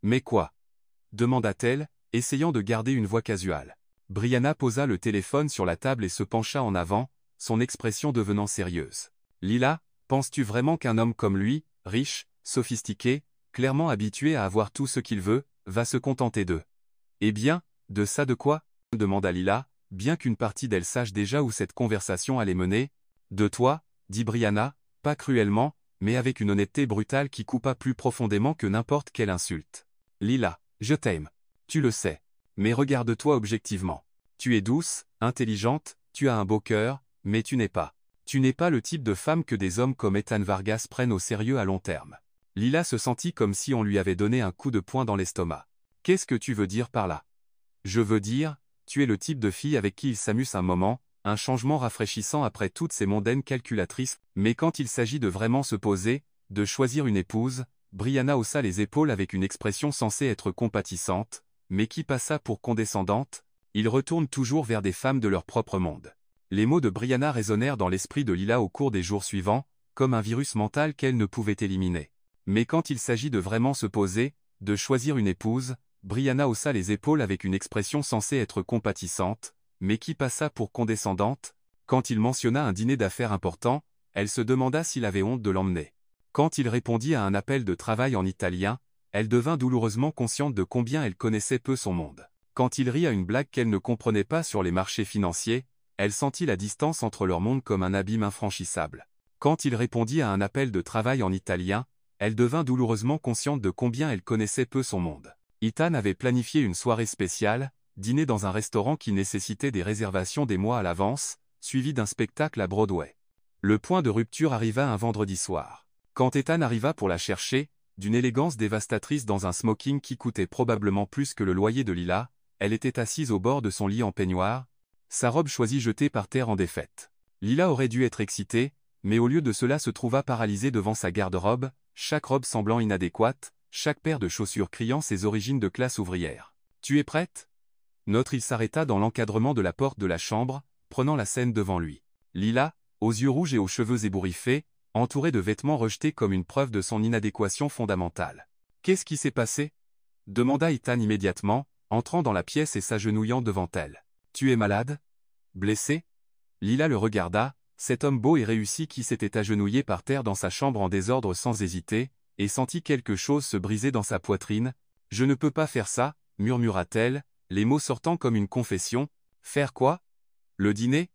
Mais quoi? Demanda-t-elle, essayant de garder une voix casuale. Brianna posa le téléphone sur la table et se pencha en avant, son expression devenant sérieuse. Lila, penses-tu vraiment qu'un homme comme lui, riche, sophistiqué, clairement habitué à avoir tout ce qu'il veut, va se contenter d'eux? Eh bien, de ça de quoi? Demanda Lila, bien qu'une partie d'elle sache déjà où cette conversation allait mener. De toi, dit Brianna, pas cruellement, mais avec une honnêteté brutale qui coupa plus profondément que n'importe quelle insulte. Lila, je t'aime. Tu le sais. Mais regarde-toi objectivement. Tu es douce, intelligente, tu as un beau cœur, mais tu n'es pas. Tu n'es pas le type de femme que des hommes comme Ethan Vargas prennent au sérieux à long terme. Lila se sentit comme si on lui avait donné un coup de poing dans l'estomac. Qu'est-ce que tu veux dire par là? Je veux dire, tu es le type de fille avec qui il s'amuse un moment, un changement rafraîchissant après toutes ces mondaines calculatrices, mais quand il s'agit de vraiment se poser, de choisir une épouse, Brianna haussa les épaules avec une expression censée être compatissante, mais qui passa pour condescendante. Ils retournent toujours vers des femmes de leur propre monde. Les mots de Brianna résonnèrent dans l'esprit de Lila au cours des jours suivants, comme un virus mental qu'elle ne pouvait éliminer. Mais quand il s'agit de vraiment se poser, de choisir une épouse, Brianna haussa les épaules avec une expression censée être compatissante, mais qui passa pour condescendante. Quand il mentionna un dîner d'affaires important, elle se demanda s'il avait honte de l'emmener. Quand il répondit à un appel de travail en italien, elle devint douloureusement consciente de combien elle connaissait peu son monde. Quand il rit à une blague qu'elle ne comprenait pas sur les marchés financiers, elle sentit la distance entre leur monde comme un abîme infranchissable. Quand il répondit à un appel de travail en italien, elle devint douloureusement consciente de combien elle connaissait peu son monde. Ethan avait planifié une soirée spéciale, dîner dans un restaurant qui nécessitait des réservations des mois à l'avance, suivi d'un spectacle à Broadway. Le point de rupture arriva un vendredi soir. Quand Ethan arriva pour la chercher, d'une élégance dévastatrice dans un smoking qui coûtait probablement plus que le loyer de Lila, elle était assise au bord de son lit en peignoir, sa robe choisie jetée par terre en défaite. Lila aurait dû être excitée, mais au lieu de cela se trouva paralysée devant sa garde-robe, chaque robe semblant inadéquate, chaque paire de chaussures criant ses origines de classe ouvrière. « Tu es prête ?» Il s'arrêta dans l'encadrement de la porte de la chambre, prenant la scène devant lui. Lila, aux yeux rouges et aux cheveux ébouriffés, entourée de vêtements rejetés comme une preuve de son inadéquation fondamentale. « Qu'est-ce qui s'est passé ?» demanda Ethan immédiatement, entrant dans la pièce et s'agenouillant devant elle. « Tu es malade? Blessé ?» Lila le regarda, cet homme beau et réussi qui s'était agenouillé par terre dans sa chambre en désordre sans hésiter, et sentit quelque chose se briser dans sa poitrine. « Je ne peux pas faire ça, murmura-t-elle, les mots sortant comme une confession. « Faire quoi? Le dîner?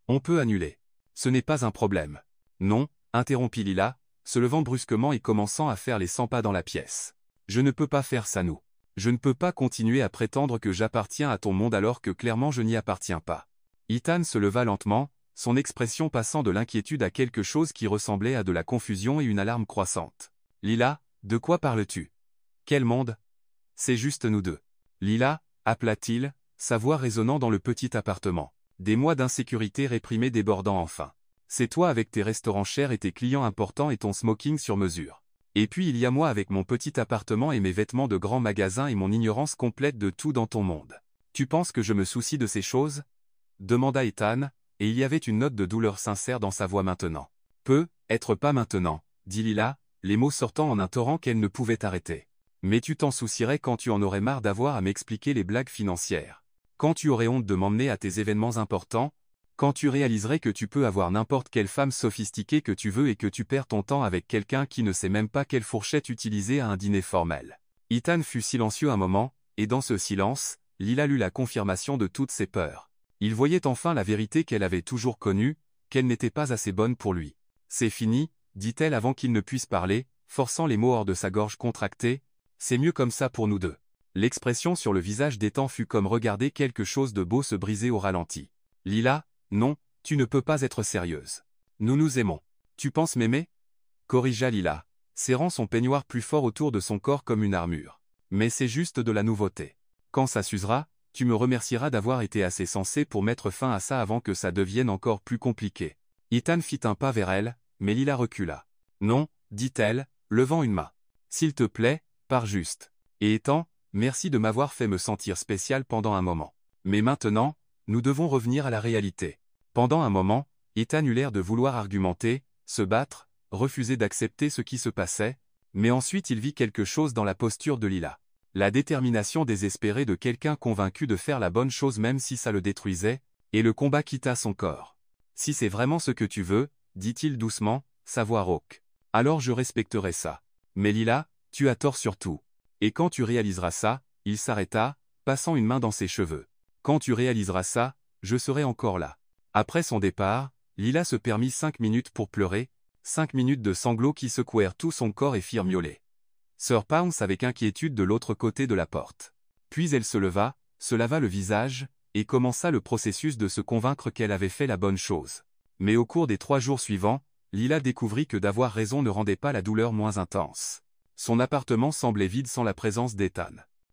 On peut annuler. Ce n'est pas un problème. » « Non, interrompit Lila, se levant brusquement et commençant à faire les 100 pas dans la pièce. « Je ne peux pas faire ça nous. Je ne peux pas continuer à prétendre que j'appartiens à ton monde alors que clairement je n'y appartiens pas. » Ethan se leva lentement, son expression passant de l'inquiétude à quelque chose qui ressemblait à de la confusion et une alarme croissante. « Lila, de quoi parles-tu? Quel monde? C'est juste nous deux. Lila, appela-t-il, sa voix résonnant dans le petit appartement. Des mois d'insécurité réprimée débordant enfin. C'est toi avec tes restaurants chers et tes clients importants et ton smoking sur mesure. Et puis il y a moi avec mon petit appartement et mes vêtements de grand magasin et mon ignorance complète de tout dans ton monde. Tu penses que je me soucie de ces choses? Demanda Ethan, et il y avait une note de douleur sincère dans sa voix maintenant. Peut-être pas maintenant, dit Lila, les mots sortant en un torrent qu'elle ne pouvait arrêter. Mais tu t'en soucierais quand tu en aurais marre d'avoir à m'expliquer les blagues financières. Quand tu aurais honte de m'emmener à tes événements importants, quand tu réaliserais que tu peux avoir n'importe quelle femme sophistiquée que tu veux et que tu perds ton temps avec quelqu'un qui ne sait même pas quelle fourchette utiliser à un dîner formel. Ethan fut silencieux un moment, et dans ce silence, Lila lut la confirmation de toutes ses peurs. Il voyait enfin la vérité qu'elle avait toujours connue, qu'elle n'était pas assez bonne pour lui. C'est fini, dit-elle avant qu'il ne puisse parler, forçant les mots hors de sa gorge contractée. C'est mieux comme ça pour nous deux. L'expression sur le visage d'Ethan fut comme regarder quelque chose de beau se briser au ralenti. Lila, non, tu ne peux pas être sérieuse. Nous nous aimons. Tu penses m'aimer? Corrigea Lila, serrant son peignoir plus fort autour de son corps comme une armure. Mais c'est juste de la nouveauté. Quand ça s'usera, tu me remercieras d'avoir été assez sensé pour mettre fin à ça avant que ça devienne encore plus compliqué. Ethan fit un pas vers elle, mais Lila recula. Non, dit-elle, levant une main. S'il te plaît, pars juste. Et Ethan, merci de m'avoir fait me sentir spécial pendant un moment. Mais maintenant, nous devons revenir à la réalité. Pendant un moment, Ethan eut l'air de vouloir argumenter, se battre, refuser d'accepter ce qui se passait, mais ensuite il vit quelque chose dans la posture de Lila. La détermination désespérée de quelqu'un convaincu de faire la bonne chose même si ça le détruisait, et le combat quitta son corps. Si c'est vraiment ce que tu veux, dit-il doucement, sa voix rauque. Alors je respecterai ça. Mais Lila, tu as tort sur tout. Et quand tu réaliseras ça, il s'arrêta, passant une main dans ses cheveux. Quand tu réaliseras ça, je serai encore là. Après son départ, Lila se permit 5 minutes pour pleurer, 5 minutes de sanglots qui secouèrent tout son corps et firent miauler Sir Pounce avec inquiétude de l'autre côté de la porte. Puis elle se leva, se lava le visage, et commença le processus de se convaincre qu'elle avait fait la bonne chose. Mais au cours des 3 jours suivants, Lila découvrit que d'avoir raison ne rendait pas la douleur moins intense. Son appartement semblait vide sans la présence d'Ethan.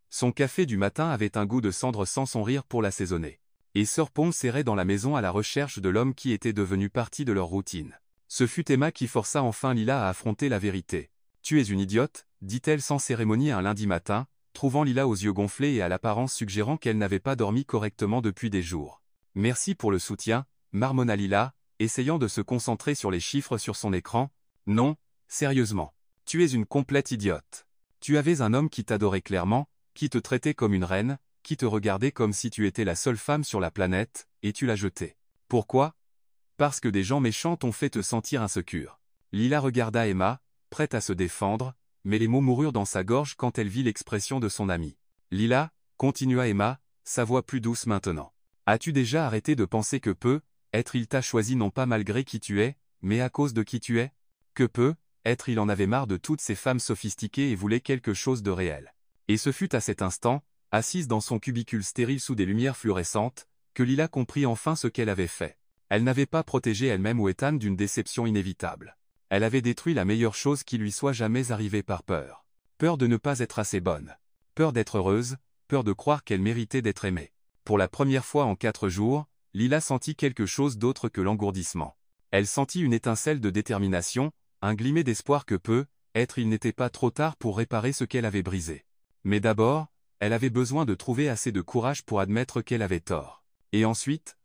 Son café du matin avait un goût de cendre sans son rire pour l'assaisonner. Et Sir Pounce errait dans la maison à la recherche de l'homme qui était devenu partie de leur routine. Ce fut Emma qui força enfin Lila à affronter la vérité. « Tu es une idiote », dit-elle sans cérémonie un lundi matin, trouvant Lila aux yeux gonflés et à l'apparence suggérant qu'elle n'avait pas dormi correctement depuis des jours. « Merci pour le soutien », marmonna Lila, essayant de se concentrer sur les chiffres sur son écran. « Non, sérieusement. Tu es une complète idiote. Tu avais un homme qui t'adorait clairement, qui te traitait comme une reine, qui te regardait comme si tu étais la seule femme sur la planète, et tu l'as jeté. Pourquoi? Parce que des gens méchants t'ont fait te sentir insécure. » Lila regarda Emma, prête à se défendre, mais les mots moururent dans sa gorge quand elle vit l'expression de son amie. « Lila, » continua Emma, sa voix plus douce maintenant. « As-tu déjà arrêté de penser que être il t'a choisi non pas malgré qui tu es, mais à cause de qui tu es? Que être il en avait marre de toutes ces femmes sophistiquées et voulait quelque chose de réel. » Et ce fut à cet instant, assise dans son cubicule stérile sous des lumières fluorescentes, que Lila comprit enfin ce qu'elle avait fait. Elle n'avait pas protégé elle-même ou Ethan d'une déception inévitable. Elle avait détruit la meilleure chose qui lui soit jamais arrivée par peur. Peur de ne pas être assez bonne. Peur d'être heureuse, peur de croire qu'elle méritait d'être aimée. Pour la première fois en 4 jours, Lila sentit quelque chose d'autre que l'engourdissement. Elle sentit une étincelle de détermination, un glimmer d'espoir que être il n'était pas trop tard pour réparer ce qu'elle avait brisé. Mais d'abord, elle avait besoin de trouver assez de courage pour admettre qu'elle avait tort. Et ensuite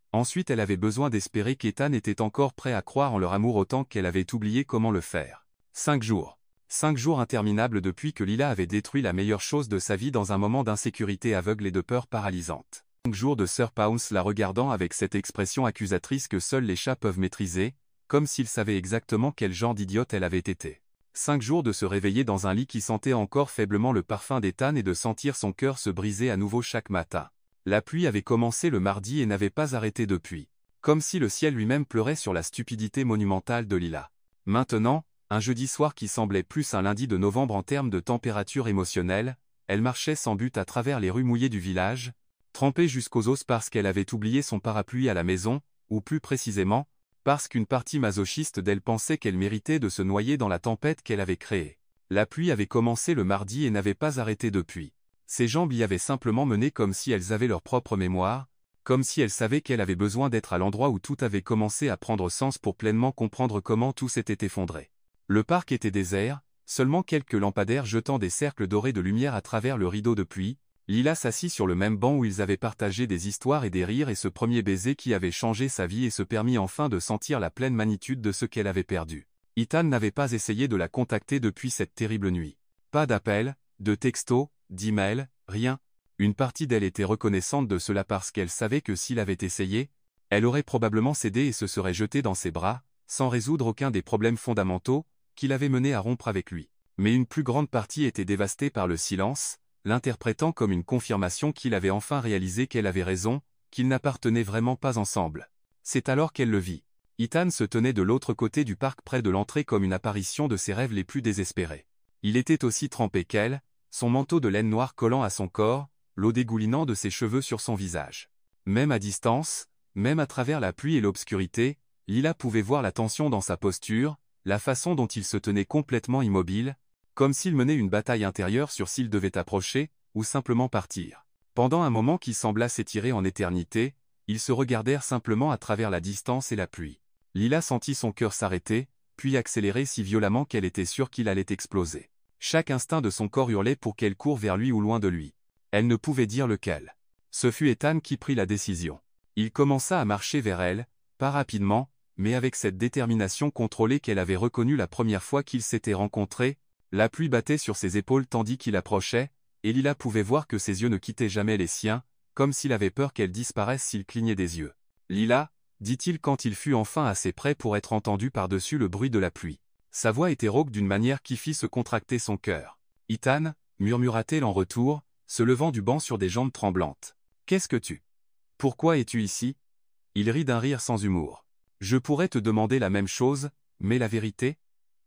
elle avait besoin d'espérer qu'Ethan était encore prêt à croire en leur amour autant qu'elle avait oublié comment le faire. 5 jours. 5 jours interminables depuis que Lila avait détruit la meilleure chose de sa vie dans un moment d'insécurité aveugle et de peur paralysante. 5 jours de Sir Pounce la regardant avec cette expression accusatrice que seuls les chats peuvent maîtriser, comme s'il savait exactement quel genre d'idiote elle avait été. 5 jours de se réveiller dans un lit qui sentait encore faiblement le parfum d'Ethan et de sentir son cœur se briser à nouveau chaque matin. La pluie avait commencé le mardi et n'avait pas arrêté depuis. Comme si le ciel lui-même pleurait sur la stupidité monumentale de Lila. Maintenant, un jeudi soir qui semblait plus un lundi de novembre en termes de température émotionnelle, elle marchait sans but à travers les rues mouillées du village, trempée jusqu'aux os parce qu'elle avait oublié son parapluie à la maison, ou plus précisément, parce qu'une partie masochiste d'elle pensait qu'elle méritait de se noyer dans la tempête qu'elle avait créée. La pluie avait commencé le mardi et n'avait pas arrêté depuis. Ses jambes l'y avaient simplement mené comme si elles avaient leur propre mémoire, comme si elle savait qu'elle avait besoin d'être à l'endroit où tout avait commencé à prendre sens pour pleinement comprendre comment tout s'était effondré. Le parc était désert, seulement quelques lampadaires jetant des cercles dorés de lumière à travers le rideau de pluie. Lila s'assit sur le même banc où ils avaient partagé des histoires et des rires et ce premier baiser qui avait changé sa vie et se permis enfin de sentir la pleine magnitude de ce qu'elle avait perdu. Ethan n'avait pas essayé de la contacter depuis cette terrible nuit. Pas d'appel, de texto, d'email, rien. Une partie d'elle était reconnaissante de cela parce qu'elle savait que s'il avait essayé, elle aurait probablement cédé et se serait jetée dans ses bras, sans résoudre aucun des problèmes fondamentaux qui l'avaient mené à rompre avec lui. Mais une plus grande partie était dévastée par le silence, l'interprétant comme une confirmation qu'il avait enfin réalisé qu'elle avait raison, qu'ils n'appartenaient vraiment pas ensemble. C'est alors qu'elle le vit. Ethan se tenait de l'autre côté du parc près de l'entrée comme une apparition de ses rêves les plus désespérés. Il était aussi trempé qu'elle, son manteau de laine noire collant à son corps, l'eau dégoulinant de ses cheveux sur son visage. Même à distance, même à travers la pluie et l'obscurité, Lila pouvait voir la tension dans sa posture, la façon dont il se tenait complètement immobile, comme s'il menait une bataille intérieure sur s'il devait approcher, ou simplement partir. Pendant un moment qui sembla s'étirer en éternité, ils se regardèrent simplement à travers la distance et la pluie. Lila sentit son cœur s'arrêter, puis accélérer si violemment qu'elle était sûre qu'il allait exploser. Chaque instinct de son corps hurlait pour qu'elle coure vers lui ou loin de lui. Elle ne pouvait dire lequel. Ce fut Ethan qui prit la décision. Il commença à marcher vers elle, pas rapidement, mais avec cette détermination contrôlée qu'elle avait reconnue la première fois qu'ils s'étaient rencontrés. La pluie battait sur ses épaules tandis qu'il approchait, et Lila pouvait voir que ses yeux ne quittaient jamais les siens, comme s'il avait peur qu'elle disparaisse s'il clignait des yeux. « Lila » dit-il quand il fut enfin assez près pour être entendu par-dessus le bruit de la pluie. Sa voix était rauque d'une manière qui fit se contracter son cœur. « Ethan » murmura-t-elle en retour, se levant du banc sur des jambes tremblantes. « Qu'est-ce que tu... Pourquoi es-tu ici » Il rit d'un rire sans humour. « Je pourrais te demander la même chose, mais la vérité ?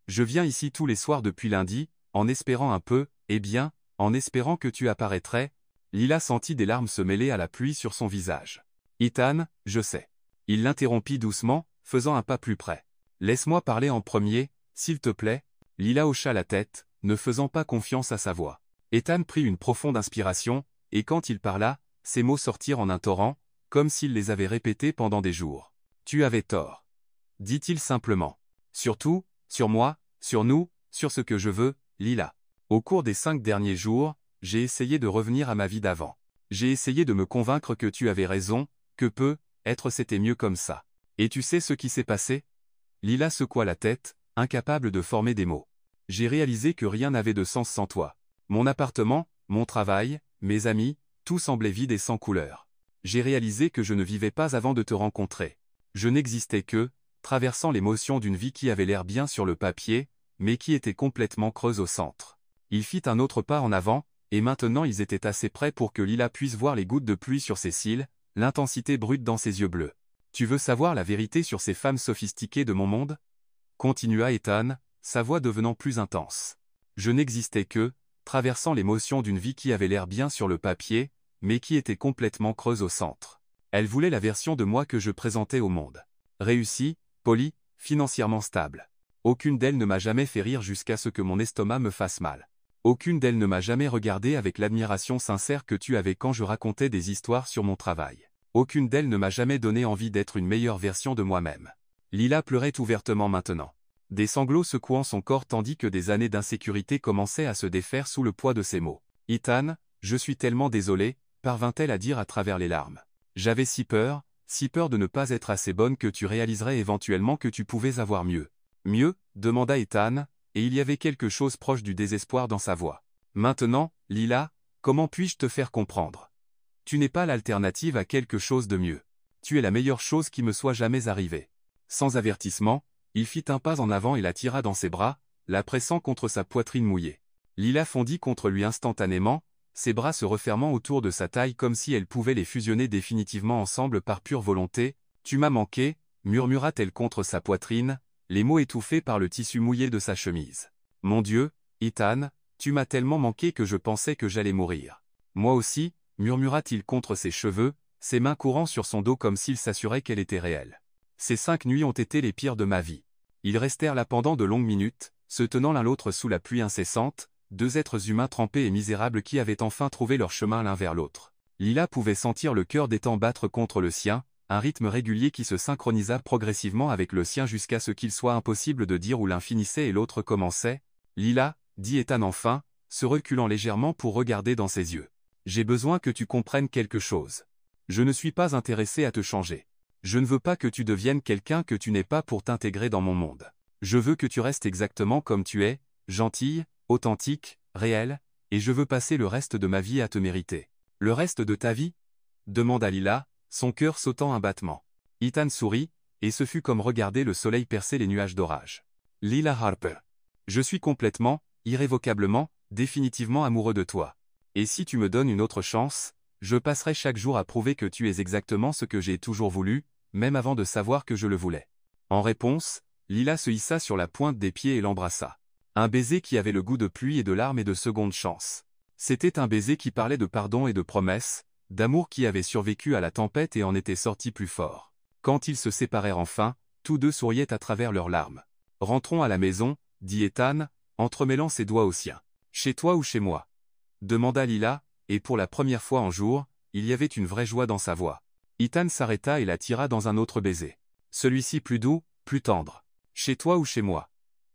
Je viens ici tous les soirs depuis lundi, en espérant un peu, eh bien, en espérant que tu apparaîtrais. » Lila sentit des larmes se mêler à la pluie sur son visage. « Ethan, je sais. » Il l'interrompit doucement, faisant un pas plus près. « Laisse-moi parler en premier, s'il te plaît. » Lila hocha la tête, ne faisant pas confiance à sa voix. Ethan prit une profonde inspiration, et quand il parla, ses mots sortirent en un torrent, comme s'il les avait répétés pendant des jours. « Tu avais tort. » dit-il simplement. « Surtout, sur moi, sur nous, sur ce que je veux, Lila. Au cours des 5 derniers jours, j'ai essayé de revenir à ma vie d'avant. J'ai essayé de me convaincre que tu avais raison, que être c'était mieux comme ça. Et tu sais ce qui s'est passé ?» Lila secoua la tête, incapable de former des mots. « J'ai réalisé que rien n'avait de sens sans toi. Mon appartement, mon travail, mes amis, tout semblait vide et sans couleur. J'ai réalisé que je ne vivais pas avant de te rencontrer. Je n'existais que, traversant l'émotion d'une vie qui avait l'air bien sur le papier, mais qui était complètement creuse au centre. » Il fit un autre pas en avant, et maintenant ils étaient assez près pour que Lila puisse voir les gouttes de pluie sur ses cils, l'intensité brute dans ses yeux bleus. « Tu veux savoir la vérité sur ces femmes sophistiquées de mon monde ?» Continua Ethan, sa voix devenant plus intense. « Je n'existais que, traversant l'émotion d'une vie qui avait l'air bien sur le papier, mais qui était complètement creuse au centre. Elle voulait la version de moi que je présentais au monde. Réussie, polie, financièrement stable. Aucune d'elles ne m'a jamais fait rire jusqu'à ce que mon estomac me fasse mal. Aucune d'elles ne m'a jamais regardé avec l'admiration sincère que tu avais quand je racontais des histoires sur mon travail. Aucune d'elles ne m'a jamais donné envie d'être une meilleure version de moi-même. » Lila pleurait ouvertement maintenant. Des sanglots secouant son corps tandis que des années d'insécurité commençaient à se défaire sous le poids de ses mots. « Ethan, je suis tellement désolée, » parvint-elle à dire à travers les larmes. « J'avais si peur de ne pas être assez bonne que tu réaliserais éventuellement que tu pouvais avoir mieux. » « Mieux ?» demanda Ethan, et il y avait quelque chose proche du désespoir dans sa voix. « Maintenant, Lila, comment puis-je te faire comprendre ? Tu n'es pas l'alternative à quelque chose de mieux. Tu es la meilleure chose qui me soit jamais arrivée. » Sans avertissement, il fit un pas en avant et la tira dans ses bras, la pressant contre sa poitrine mouillée. Lila fondit contre lui instantanément, ses bras se refermant autour de sa taille comme si elle pouvait les fusionner définitivement ensemble par pure volonté. « Tu m'as manqué » murmura-t-elle contre sa poitrine, les mots étouffés par le tissu mouillé de sa chemise. « Mon Dieu, Ethan, tu m'as tellement manqué que je pensais que j'allais mourir. »« Moi aussi » murmura-t-il contre ses cheveux, ses mains courant sur son dos comme s'il s'assurait qu'elle était réelle. « Ces 5 nuits ont été les pires de ma vie. » Ils restèrent là pendant de longues minutes, se tenant l'un l'autre sous la pluie incessante, deux êtres humains trempés et misérables qui avaient enfin trouvé leur chemin l'un vers l'autre. Lila pouvait sentir le cœur d'Ethan battre contre le sien, un rythme régulier qui se synchronisa progressivement avec le sien jusqu'à ce qu'il soit impossible de dire où l'un finissait et l'autre commençait. « Lila » dit Ethan enfin, se reculant légèrement pour regarder dans ses yeux. « J'ai besoin que tu comprennes quelque chose. Je ne suis pas intéressé à te changer. Je ne veux pas que tu deviennes quelqu'un que tu n'es pas pour t'intégrer dans mon monde. Je veux que tu restes exactement comme tu es, gentille, authentique, réelle, et je veux passer le reste de ma vie à te mériter. » « Le reste de ta vie ?» demanda Lila, son cœur sautant un battement. Ethan sourit, et ce fut comme regarder le soleil percer les nuages d'orage. « Lila Harper. Je suis complètement, irrévocablement, définitivement amoureux de toi. Et si tu me donnes une autre chance, je passerai chaque jour à prouver que tu es exactement ce que j'ai toujours voulu, même avant de savoir que je le voulais. » En réponse, Lila se hissa sur la pointe des pieds et l'embrassa. Un baiser qui avait le goût de pluie et de larmes et de seconde chance. C'était un baiser qui parlait de pardon et de promesses, d'amour qui avait survécu à la tempête et en était sorti plus fort. Quand ils se séparèrent enfin, tous deux souriaient à travers leurs larmes. « Rentrons à la maison, » dit Ethan, entremêlant ses doigts aux siens. « Chez toi ou chez moi ?» demanda Lila, et pour la première fois en jours, il y avait une vraie joie dans sa voix. Ethan s'arrêta et la tira dans un autre baiser. Celui-ci plus doux, plus tendre. « Chez toi ou chez moi ?»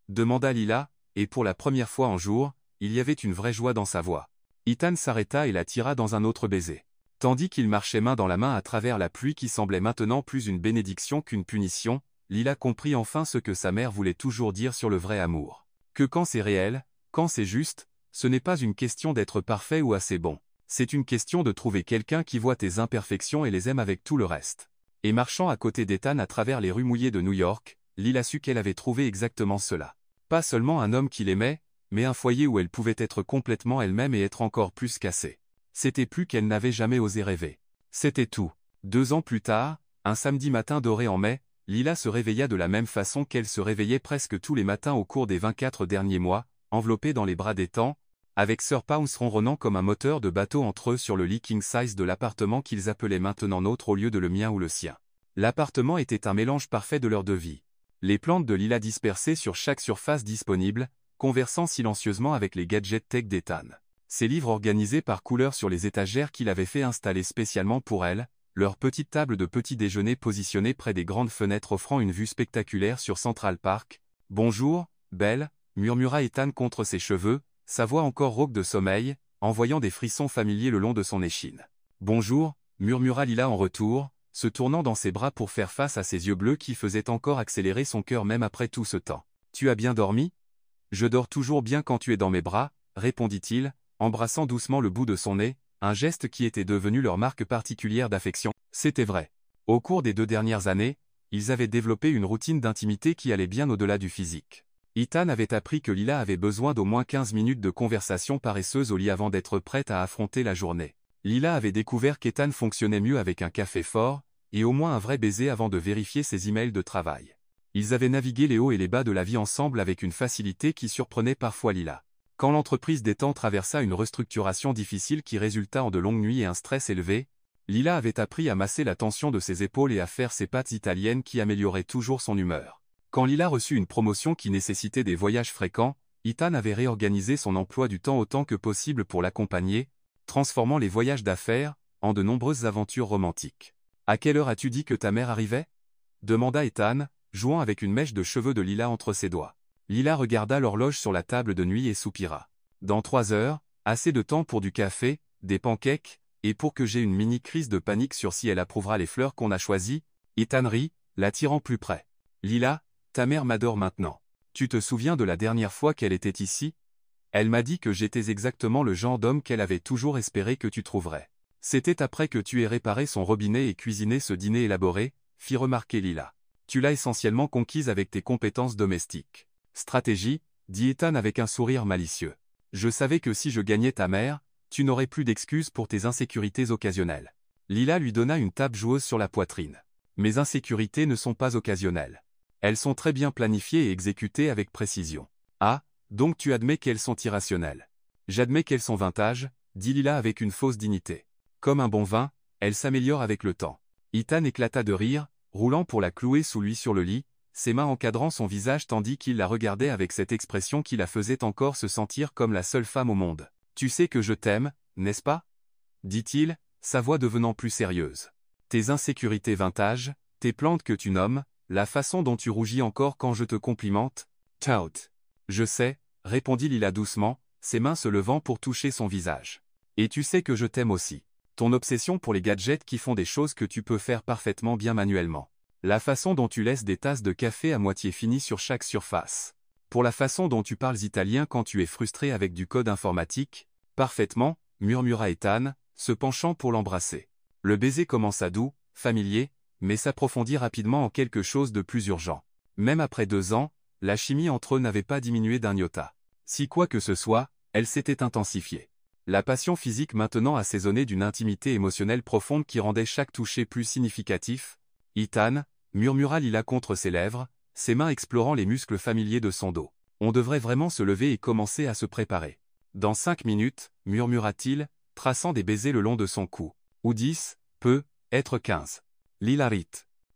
demanda Lila, et pour la première fois en jours, il y avait une vraie joie dans sa voix. Ethan s'arrêta et la tira dans un autre baiser. Tandis qu'ils marchaient main dans la main à travers la pluie qui semblait maintenant plus une bénédiction qu'une punition, Lila comprit enfin ce que sa mère voulait toujours dire sur le vrai amour. Que quand c'est réel, quand c'est juste, ce n'est pas une question d'être parfait ou assez bon. C'est une question de trouver quelqu'un qui voit tes imperfections et les aime avec tout le reste. Et marchant à côté d'Ethan à travers les rues mouillées de New York, Lila sut qu'elle avait trouvé exactement cela. Pas seulement un homme qui l'aimait, mais un foyer où elle pouvait être complètement elle-même et être encore plus qu'assez. C'était plus qu'elle n'avait jamais osé rêver. C'était tout. 2 ans plus tard, un samedi matin doré en mai, Lila se réveilla de la même façon qu'elle se réveillait presque tous les matins au cours des 24 derniers mois, enveloppée dans les bras d'Ethan, avec Sir Pounce ronronnant comme un moteur de bateau entre eux sur le lit king size de l'appartement qu'ils appelaient maintenant nôtre au lieu de le mien ou le sien. L'appartement était un mélange parfait de leurs deux vies. Les plantes de Lila dispersées sur chaque surface disponible, conversant silencieusement avec les gadgets tech d'Ethan. Ses livres organisés par couleur sur les étagères qu'il avait fait installer spécialement pour elle, leur petite table de petit déjeuner positionnée près des grandes fenêtres offrant une vue spectaculaire sur Central Park. « Bonjour, belle » murmura Ethan contre ses cheveux, sa voix encore rauque de sommeil, envoyant des frissons familiers le long de son échine. « Bonjour » murmura Lila en retour, se tournant dans ses bras pour faire face à ses yeux bleus qui faisaient encore accélérer son cœur même après tout ce temps. « Tu as bien dormi ? » « Je dors toujours bien quand tu es dans mes bras » répondit-il, embrassant doucement le bout de son nez, un geste qui était devenu leur marque particulière d'affection. C'était vrai. Au cours des 2 dernières années, ils avaient développé une routine d'intimité qui allait bien au-delà du physique. Ethan avait appris que Lila avait besoin d'au moins 15 minutes de conversation paresseuse au lit avant d'être prête à affronter la journée. Lila avait découvert qu'Ethan fonctionnait mieux avec un café fort, et au moins un vrai baiser avant de vérifier ses emails de travail. Ils avaient navigué les hauts et les bas de la vie ensemble avec une facilité qui surprenait parfois Lila. Quand l'entreprise d'Ethan traversa une restructuration difficile qui résulta en de longues nuits et un stress élevé, Lila avait appris à masser la tension de ses épaules et à faire ses pattes italiennes qui amélioraient toujours son humeur. Quand Lila reçut une promotion qui nécessitait des voyages fréquents, Ethan avait réorganisé son emploi du temps autant que possible pour l'accompagner, transformant les voyages d'affaires en de nombreuses aventures romantiques. « À quelle heure as-tu dit que ta mère arrivait ?» demanda Ethan, jouant avec une mèche de cheveux de Lila entre ses doigts. Lila regarda l'horloge sur la table de nuit et soupira. « Dans 3 heures, assez de temps pour du café, des pancakes, et pour que j'aie une mini-crise de panique sur si elle approuvera les fleurs qu'on a choisies. » Ethan rit, l'attirant plus près. « Lila, ta mère m'adore maintenant. Tu te souviens de la dernière fois qu'elle était ici ? Elle m'a dit que j'étais exactement le genre d'homme qu'elle avait toujours espéré que tu trouverais. C'était après que tu aies réparé son robinet et cuisiné ce dîner élaboré, » fit remarquer Lila. « Tu l'as essentiellement conquise avec tes compétences domestiques. » Stratégie, dit Ethan avec un sourire malicieux. Je savais que si je gagnais ta mère, tu n'aurais plus d'excuses pour tes insécurités occasionnelles. Lila lui donna une tape joueuse sur la poitrine. Mes insécurités ne sont pas occasionnelles. Elles sont très bien planifiées et exécutées avec précision. Ah, donc tu admets qu'elles sont irrationnelles. J'admets qu'elles sont vintage, dit Lila avec une fausse dignité. Comme un bon vin, elles s'améliorent avec le temps. Ethan éclata de rire, roulant pour la clouer sous lui sur le lit, ses mains encadrant son visage tandis qu'il la regardait avec cette expression qui la faisait encore se sentir comme la seule femme au monde. « Tu sais que je t'aime, n'est-ce pas ?» dit-il, sa voix devenant plus sérieuse. « Tes insécurités vintage, tes plantes que tu nommes, la façon dont tu rougis encore quand je te complimente, tout. Je sais, répondit Lila doucement, ses mains se levant pour toucher son visage. Et tu sais que je t'aime aussi. Ton obsession pour les gadgets qui font des choses que tu peux faire parfaitement bien manuellement. La façon dont tu laisses des tasses de café à moitié finies sur chaque surface. Pour la façon dont tu parles italien quand tu es frustré avec du code informatique, parfaitement, murmura Ethan, se penchant pour l'embrasser. Le baiser commença doux, familier, mais s'approfondit rapidement en quelque chose de plus urgent. Même après 2 ans, la chimie entre eux n'avait pas diminué d'un iota. Si quoi que ce soit, elle s'était intensifiée. La passion physique maintenant assaisonnée d'une intimité émotionnelle profonde qui rendait chaque toucher plus significatif. « Ethan » murmura Lila contre ses lèvres, ses mains explorant les muscles familiers de son dos. On devrait vraiment se lever et commencer à se préparer. Dans 5 minutes, murmura-t-il, traçant des baisers le long de son cou. Ou 10, peut être 15. Lila rit.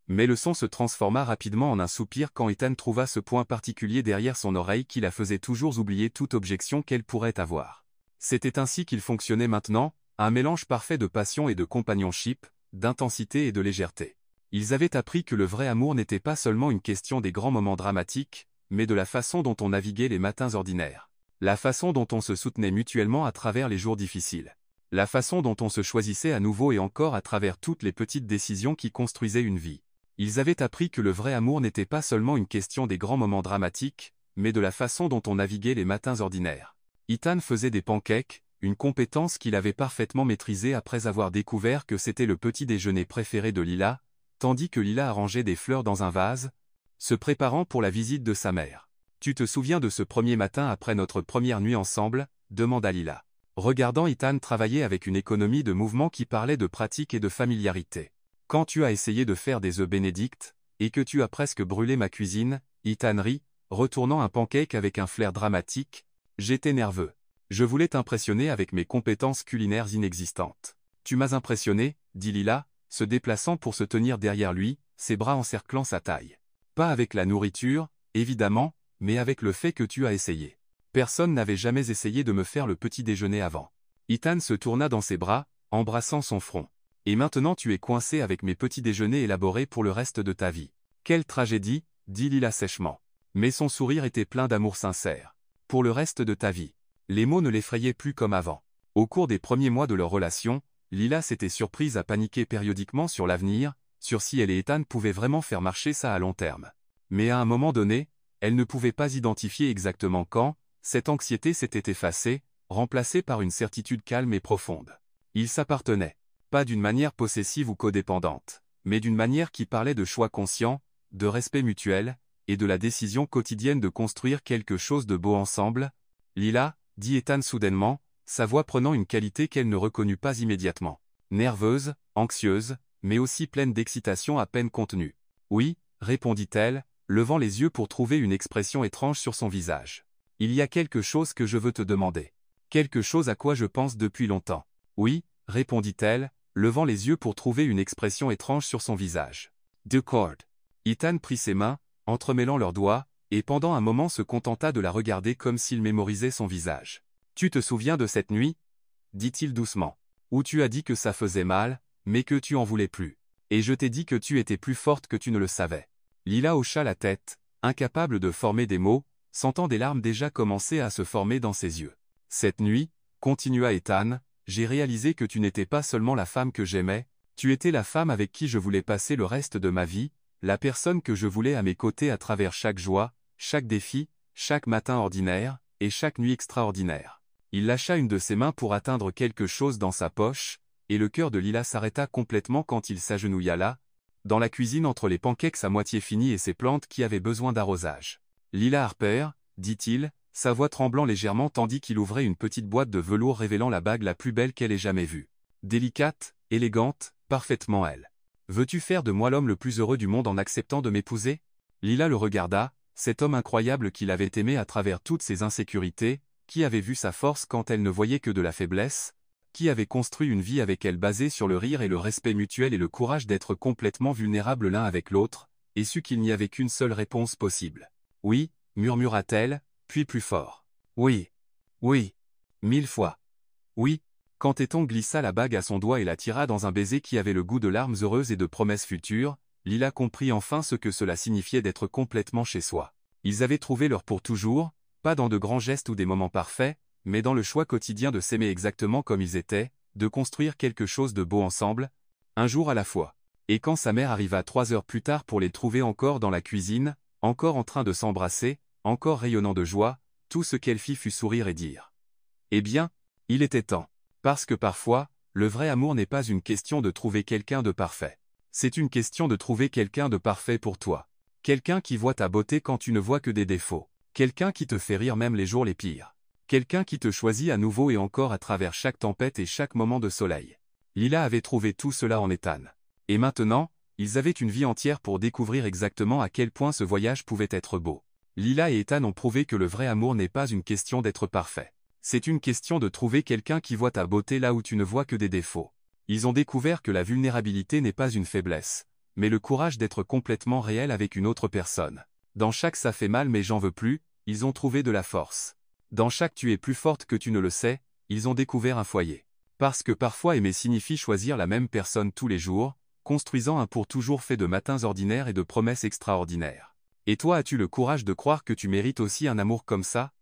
Mais le son se transforma rapidement en un soupir quand Ethan trouva ce point particulier derrière son oreille qui la faisait toujours oublier toute objection qu'elle pourrait avoir. C'était ainsi qu'il fonctionnait maintenant, un mélange parfait de passion et de companionship, d'intensité et de légèreté. Ils avaient appris que le vrai amour n'était pas seulement une question des grands moments dramatiques, mais de la façon dont on naviguait les matins ordinaires. La façon dont on se soutenait mutuellement à travers les jours difficiles. La façon dont on se choisissait à nouveau et encore à travers toutes les petites décisions qui construisaient une vie. Ils avaient appris que le vrai amour n'était pas seulement une question des grands moments dramatiques, mais de la façon dont on naviguait les matins ordinaires. Ethan faisait des pancakes, une compétence qu'il avait parfaitement maîtrisée après avoir découvert que c'était le petit déjeuner préféré de Lila, tandis que Lila arrangeait des fleurs dans un vase, se préparant pour la visite de sa mère. « Tu te souviens de ce premier matin après notre première nuit ensemble ?» demanda Lila, regardant Ethan travailler avec une économie de mouvement qui parlait de pratique et de familiarité. « Quand tu as essayé de faire des œufs bénédicts, et que tu as presque brûlé ma cuisine, » Ethan rit, retournant un pancake avec un flair dramatique. « J'étais nerveux. Je voulais t'impressionner avec mes compétences culinaires inexistantes. »« Tu m'as impressionné, » dit Lila, se déplaçant pour se tenir derrière lui, ses bras encerclant sa taille. « Pas avec la nourriture, évidemment, mais avec le fait que tu as essayé. Personne n'avait jamais essayé de me faire le petit déjeuner avant. » Ethan se tourna dans ses bras, embrassant son front. « Et maintenant tu es coincé avec mes petits déjeuners élaborés pour le reste de ta vie. »« Quelle tragédie » dit Lila sèchement. Mais son sourire était plein d'amour sincère. « Pour le reste de ta vie. » Les mots ne l'effrayaient plus comme avant. Au cours des premiers mois de leur relation, Lila s'était surprise à paniquer périodiquement sur l'avenir, sur si elle et Ethan pouvaient vraiment faire marcher ça à long terme. Mais à un moment donné, elle ne pouvait pas identifier exactement quand, cette anxiété s'était effacée, remplacée par une certitude calme et profonde. Ils s'appartenaient. Pas d'une manière possessive ou codépendante, mais d'une manière qui parlait de choix conscients, de respect mutuel, et de la décision quotidienne de construire quelque chose de beau ensemble. « Lila » dit Ethan soudainement, sa voix prenant une qualité qu'elle ne reconnut pas immédiatement. Nerveuse, anxieuse, mais aussi pleine d'excitation à peine contenue. « Oui » répondit-elle, levant les yeux pour trouver une expression étrange sur son visage. « Il y a quelque chose que je veux te demander. Quelque chose à quoi je pense depuis longtemps. »« Oui » répondit-elle, levant les yeux pour trouver une expression étrange sur son visage. « D'accord. » Ethan prit ses mains, entremêlant leurs doigts, et pendant un moment se contenta de la regarder comme s'il mémorisait son visage. « Tu te souviens de cette nuit » dit-il doucement. « Où tu as dit que ça faisait mal, mais que tu en voulais plus. Et je t'ai dit que tu étais plus forte que tu ne le savais. » Lila hocha la tête, incapable de former des mots, sentant des larmes déjà commencer à se former dans ses yeux. « Cette nuit, » continua Ethan, « j'ai réalisé que tu n'étais pas seulement la femme que j'aimais, tu étais la femme avec qui je voulais passer le reste de ma vie, la personne que je voulais à mes côtés à travers chaque joie, chaque défi, chaque matin ordinaire, et chaque nuit extraordinaire. » Il lâcha une de ses mains pour atteindre quelque chose dans sa poche, et le cœur de Lila s'arrêta complètement quand il s'agenouilla là, dans la cuisine entre les pancakes à moitié finis et ses plantes qui avaient besoin d'arrosage. « Lila Harper » dit-il, sa voix tremblant légèrement tandis qu'il ouvrait une petite boîte de velours révélant la bague la plus belle qu'elle ait jamais vue. Délicate, élégante, parfaitement elle. « Veux-tu faire de moi l'homme le plus heureux du monde en acceptant de m'épouser » Lila le regarda, cet homme incroyable qu'il avait aimé à travers toutes ses insécurités, qui avait vu sa force quand elle ne voyait que de la faiblesse, qui avait construit une vie avec elle basée sur le rire et le respect mutuel et le courage d'être complètement vulnérables l'un avec l'autre, et sut qu'il n'y avait qu'une seule réponse possible. « Oui » murmura-t-elle, puis plus fort. « Oui. Oui. 1000 fois. Oui » quand Téton glissa la bague à son doigt et la tira dans un baiser qui avait le goût de larmes heureuses et de promesses futures, Lila comprit enfin ce que cela signifiait d'être complètement chez soi. Ils avaient trouvé leur pour toujours, pas dans de grands gestes ou des moments parfaits, mais dans le choix quotidien de s'aimer exactement comme ils étaient, de construire quelque chose de beau ensemble, un jour à la fois. Et quand sa mère arriva 3 heures plus tard pour les trouver encore dans la cuisine, encore en train de s'embrasser, encore rayonnant de joie, tout ce qu'elle fit fut sourire et dire « Eh bien, il était temps. » Parce que parfois, le vrai amour n'est pas une question de trouver quelqu'un de parfait. C'est une question de trouver quelqu'un de parfait pour toi. Quelqu'un qui voit ta beauté quand tu ne vois que des défauts. Quelqu'un qui te fait rire même les jours les pires. Quelqu'un qui te choisit à nouveau et encore à travers chaque tempête et chaque moment de soleil. Lila avait trouvé tout cela en Ethan. Et maintenant, ils avaient une vie entière pour découvrir exactement à quel point ce voyage pouvait être beau. Lila et Ethan ont prouvé que le vrai amour n'est pas une question d'être parfait. C'est une question de trouver quelqu'un qui voit ta beauté là où tu ne vois que des défauts. Ils ont découvert que la vulnérabilité n'est pas une faiblesse, mais le courage d'être complètement réel avec une autre personne. Dans chaque ça fait mal mais j'en veux plus, ils ont trouvé de la force. Dans chaque tu es plus forte que tu ne le sais, ils ont découvert un foyer. Parce que parfois aimer signifie choisir la même personne tous les jours, construisant un pour toujours fait de matins ordinaires et de promesses extraordinaires. Et toi as-tu le courage de croire que tu mérites aussi un amour comme ça ?